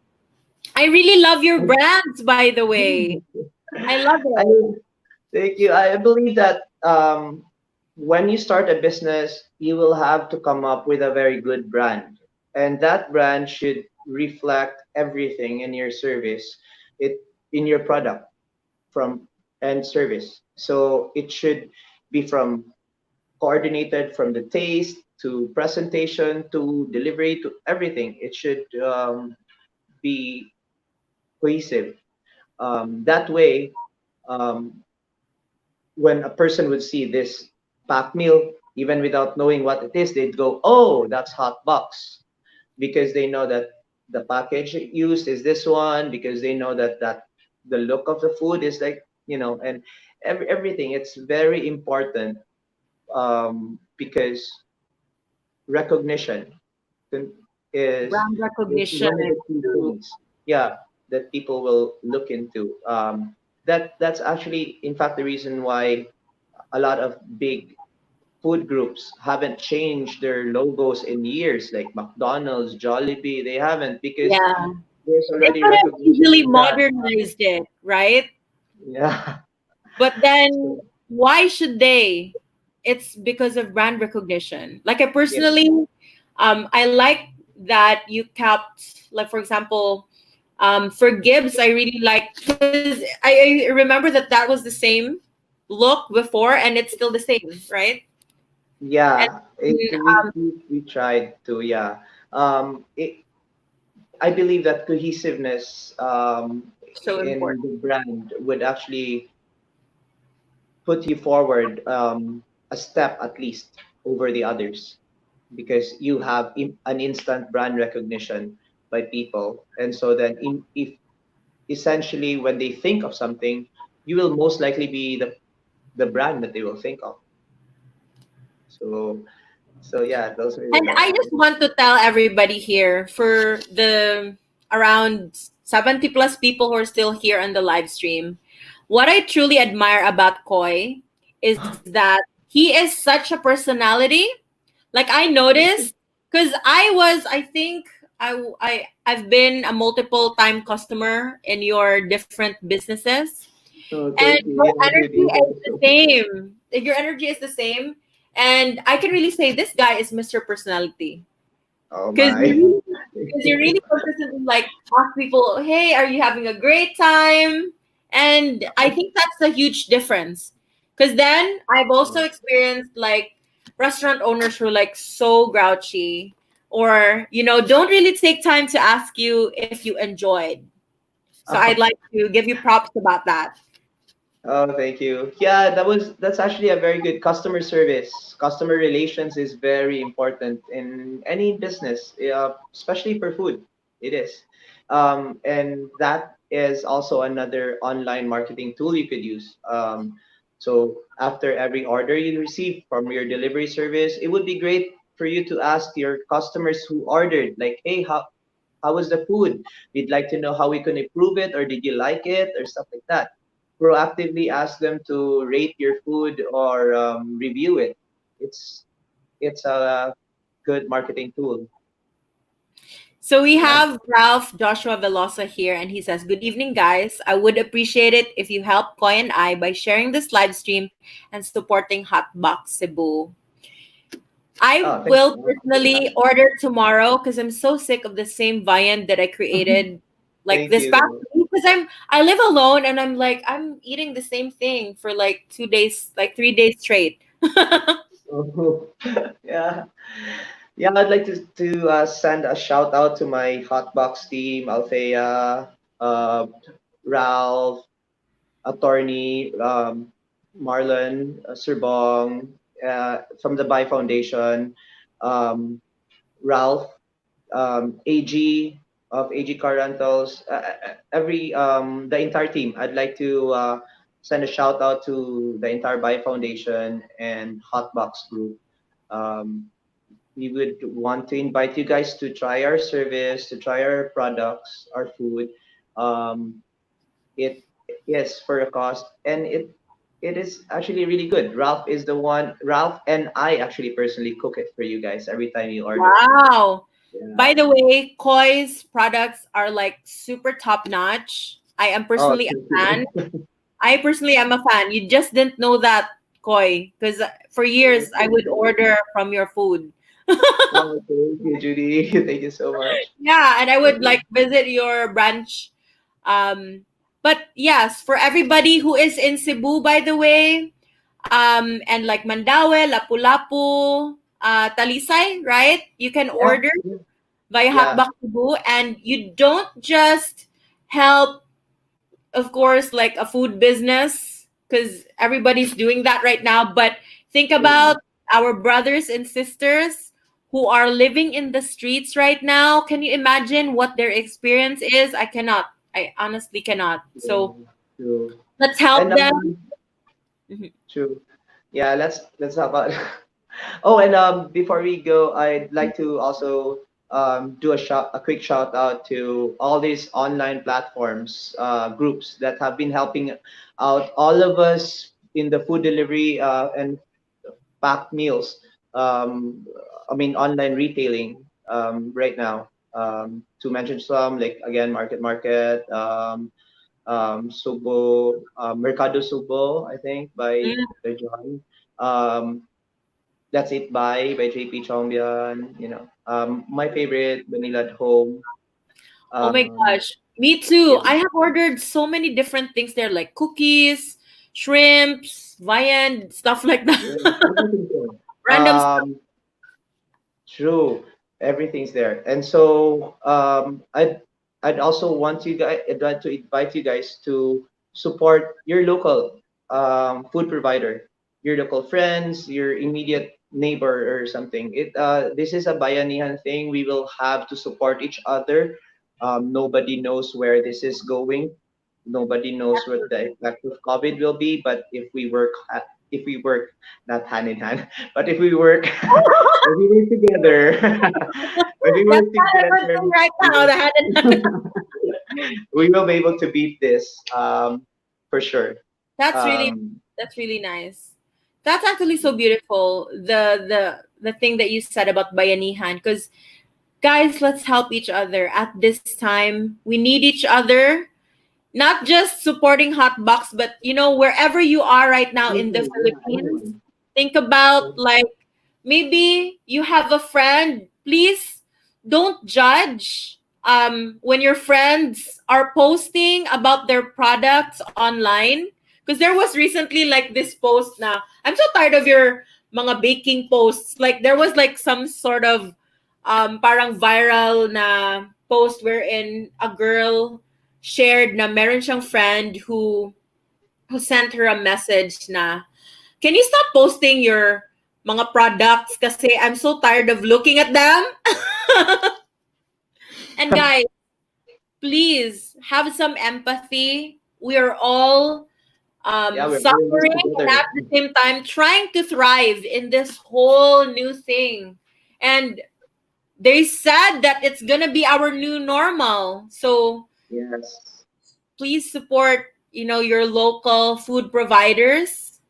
I really love your I, brands, by the way. I love I it. thank you. I believe that when you start a business, you will have to come up with a very good brand, and that brand should reflect everything in your service, it in your product from and service. So it should be from coordinated from the taste to presentation to delivery to everything. It should be cohesive. That way, um, when a person would see this pack meal, even without knowing what it is, they'd go, "Oh, that's HotBox," because they know that the package used is this one, because they know that the look of the food is like, and everything. It's very important because recognition con- is Brand is recognition one of is the key true. things. Yeah, that people will look into. That's actually, in fact, the reason why a lot of big food groups haven't changed their logos in years, like McDonald's, Jollibee. They haven't because Yeah. there's They already could have recognition easily in that. modernized it, right? Yeah. But then So, why should they? It's because of brand recognition. Like I yeah. personally, I like that you kept, like for example, for Gibbs, I really like because I remember that was the same look before, and it's still the same, right? Yeah, And we tried to, yeah. It, I believe that cohesiveness so in important. the brand would actually put you forward a step at least over the others, because you have an instant brand recognition by people. And so then if essentially when they think of something, you will most likely be the brand that they will think of. So yeah, those are And I the just want to tell everybody here for the around 70 plus people who are still here on the live stream. What I truly admire about Koi is that he is such a personality. Like I noticed because I think I've been a multiple time customer in your different businesses, oh, and thank you. your Yeah, energy Judee. is the same. Your energy is the same, and I can really say this guy is Mr. Personality Oh because my. you really consistently like ask people, "Hey, are you having a great time?" And I think that's a huge difference. Because then I've also experienced like restaurant owners who are like so grouchy, or don't really take time to ask you if you enjoyed. So I'd Oh, like to give you props about that. oh, thank you. Yeah, that's actually a very good customer service. Customer relations is very important in any business, especially for food. It is, and that is also another online marketing tool you could use. So after every order you receive from your delivery service, it would be great for you to ask your customers who ordered, like, "Hey, how was the food? We'd like to know how we can improve it, or did you like it, or stuff like that." Proactively ask them to rate your food or review it. It's it's a good marketing tool. So we Yeah. have Ralph Joshua Velosa here, and he says, "Good evening, guys. I would appreciate it if you help Koy and I by sharing this live stream and supporting HotBox Cebu. I Oh, thank will you. personally order tomorrow because I'm so sick of the same viand that I created like Thank this past you. week. Because I live alone and I'm like I'm eating the same thing for like 2 days, like 3 days straight. Oh, yeah. Yeah, I'd like to send a shout out to my Hotbox team, Althea, uh, Ralph, Attorney, Marlon, Sir Bong, from the Bai Foundation, um, Ralph, AG of AG Car Rentals, the entire team. I'd like to send a shout out to the entire Bai Foundation and Hotbox Group. Um, we would want to invite you guys to try our service, to try our products, our food. Um, it is for a cost, and it is actually really good. Ralph and I actually personally cook it for you guys every time you order. Wow. Yeah. By the way, Koi's products are like super top notch. I am Oh, personally thank a fan. you. I personally am a fan. You just didn't know that, Koi, because for years I would order from your food. Oh, thank you, Judy. Thank you so much. Yeah, and I Thank would you. like visit your branch. But yes, for everybody who is in Cebu, by the way, and like Mandaue, Lapu-Lapu, Talisay, right? You can Yeah, order yeah, via yeah. Hotbox Cebu, and you don't just help, of course, like a food business, because everybody's doing that right now. But think Mm, about our brothers and sisters who are living in the streets right now. Can you imagine what their experience is? I cannot. I honestly cannot. So true, true. let's And help them. Mhm. true. Yeah, let's talk about. Oh, and before we go, I'd like to also do a quick shout out to all these online platforms, groups that have been helping out all of us in the food delivery and packed meals. Um, I mean, online retailing right now. To mention some, like again, Market, Subo, Mercado Subo, I think by John. Um, that's it by JP Chongbian. My favorite, Vanilla at Home. Oh my Um, gosh. Me too. yeah, I have ordered so many different things there, like cookies, shrimps, viand, stuff like that. yeah, everything's there. Random stuff. True, everything's there. And so I'd also want you guys I'd like to invite you guys to support your local food provider, your local friends, your immediate neighbor or something. This is a bayanihan thing. We will have to support each other. Nobody knows where this is going. Nobody knows what the effect of COVID will be. But if we work not hand in hand, but if we work if we work together, if we That's work what I was together, saying right we now. will, The hand in hand. we will be able to beat this for sure. That's really Um, that's really nice. That's actually so beautiful. The thing that you said about bayanihan, because guys, let's help each other at this time. We need each other. Not just supporting Hotbox, but wherever you are right now in the yeah, Philippines, anyone. think about like maybe you have a friend. Please don't judge when your friends are posting about their products online. Because there was recently like this post na, I'm so tired of your mga baking posts. Like there was like some sort of parang viral na post wherein a girl shared na meron siyang friend who sent her a message na, can you stop posting your mga products kasi I'm so tired of looking at them? And guys, please have some empathy. We are all Yeah, we're all in this suffering and together. at the same time trying to thrive in this whole new thing. And they said that it's gonna be our new normal. So Yes. please support, your local food providers.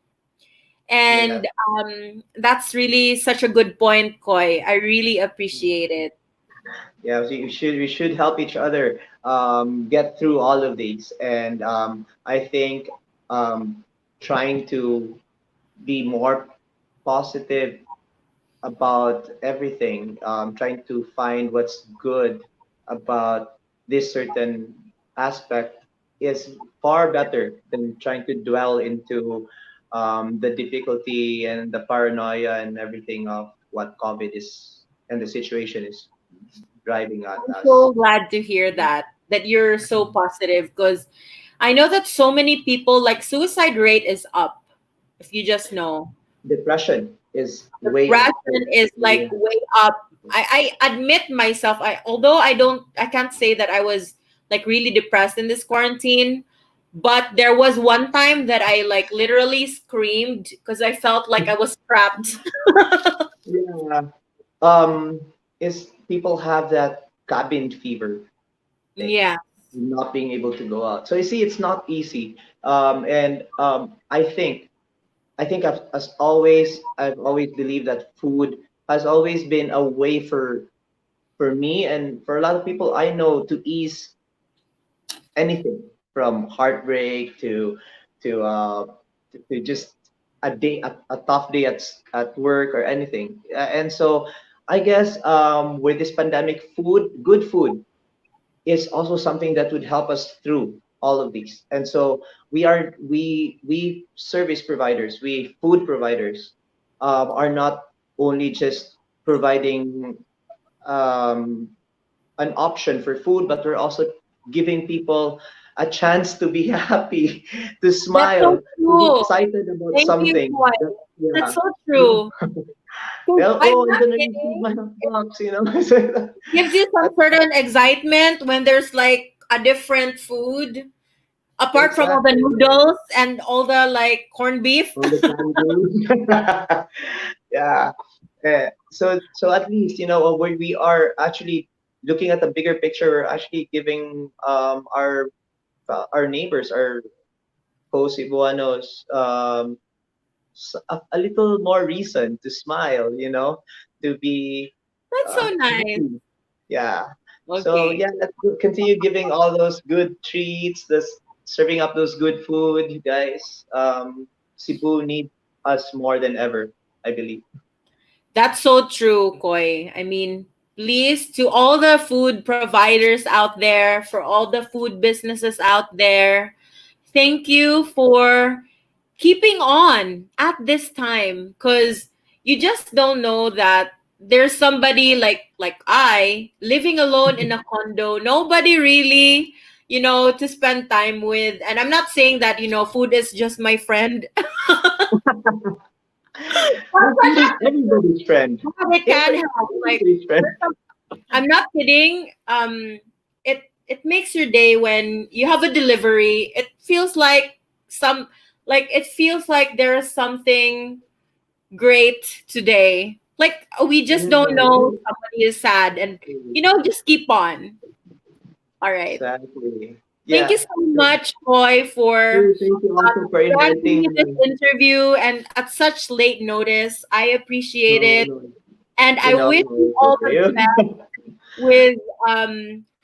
Yeah. And that's really such a good point, Koi. I really appreciate it. Yeah, we should help each other get through all of these, and I think um, trying to be more positive about everything, trying to find what's good about this certain aspect is far better than trying to dwell into the difficulty and the paranoia and everything of what COVID is and the situation is driving at I'm us. so glad to hear that you're so positive, because I know that so many people, like, suicide rate is up. If you just know, Depression is way up. depression is like Yeah. way up. I admit myself, although I can't say that I was like really depressed in this quarantine, but there was one time that I like literally screamed because I felt like I was trapped. Yeah. Um, is people have that cabin fever thing, Yeah. not being able to go out. So you see, it's not easy. And I think I've always believed that food has always been a way for me and for a lot of people I know to ease anything from heartbreak to just a tough day at work or anything. And so I guess with this pandemic, good food is also something that would help us through all of these. And so we service providers, we food providers, are not only just providing um, an option for food, but we're also giving people a chance to be happy, to That's so smile, to be true. excited about Thank you, something. Koi. Yeah. That's so Yeah. true. 'Cause Well, I'm oh, I'm not gonna receive kidding. my hot box, you know. Gives you some That's certain excitement when there's like a different food apart from all the exactly. noodles and all the like corned beef. On the canned goods. Yeah. So at least we are actually looking at the bigger picture. We're actually giving our neighbors, our co-Cebuanos, a little more reason to smile. To be That's so nice. happy. Yeah. So Okay. yeah, let's continue giving all those good treats, this serving up those good food, you guys. Cebu need us more than ever, I believe. That's so true, Koi. I mean, please, to all the food providers out there, for all the food businesses out there, thank you for keeping on at this time, because you just don't know that there's somebody like I living alone in a condo, nobody really, to spend time with. And I'm not saying that, food is just my friend. No, food is everybody's friend. But it can Every, help. Like, everybody's friend. I'm not kidding. It makes your day when you have a delivery. It feels like some it feels like there is something great today. Like, we just don't know Yeah, somebody is sad, and just keep on. All right. exactly. Thank you Yeah. so much, Boy, for Thank you also for granting inviting me this me. interview and at such late notice. I appreciate No, it, no, and I no, wish you no, it's all the okay. best with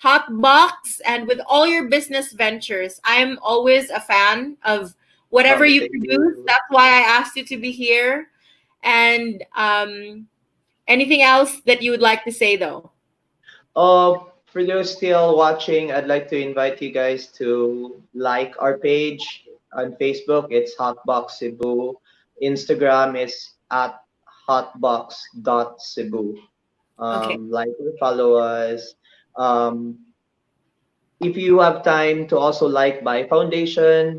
Hotbox and with all your business ventures. I'm always a fan of whatever Oh, you thank produce. you. That's why I asked you to be here. And anything else that you would like to say, though? For those still watching, I'd like to invite you guys to like our page on Facebook. It's HotBox Cebu. Instagram is at hotbox.cebu. Okay. Like or follow us. Um, if you have time to also like by foundation,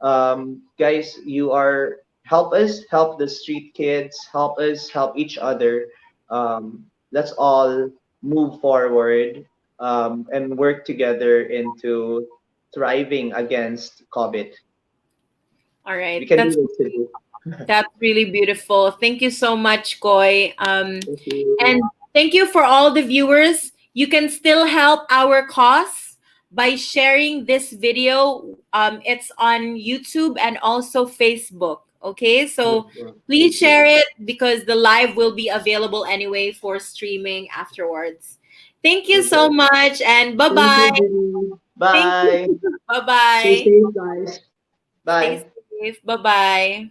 guys, you are help us help the street kids, help us help each other. Let's all move forward, and work together into thriving against COVID. All We right. can do That's this too. That's really beautiful. Thank you so much, Koi. Thank you. And thank you for all the viewers. You can still help our cause by sharing this video. It's on YouTube and also Facebook. Okay, Yeah, so yeah. please Thank you. share it because the live will be available anyway for streaming afterwards. Thank you Okay. so much, and bye Thank you, bye. Judee. Thank Bye. you. Bye Stay bye. safe, guys. Stay Bye. safe. Bye bye.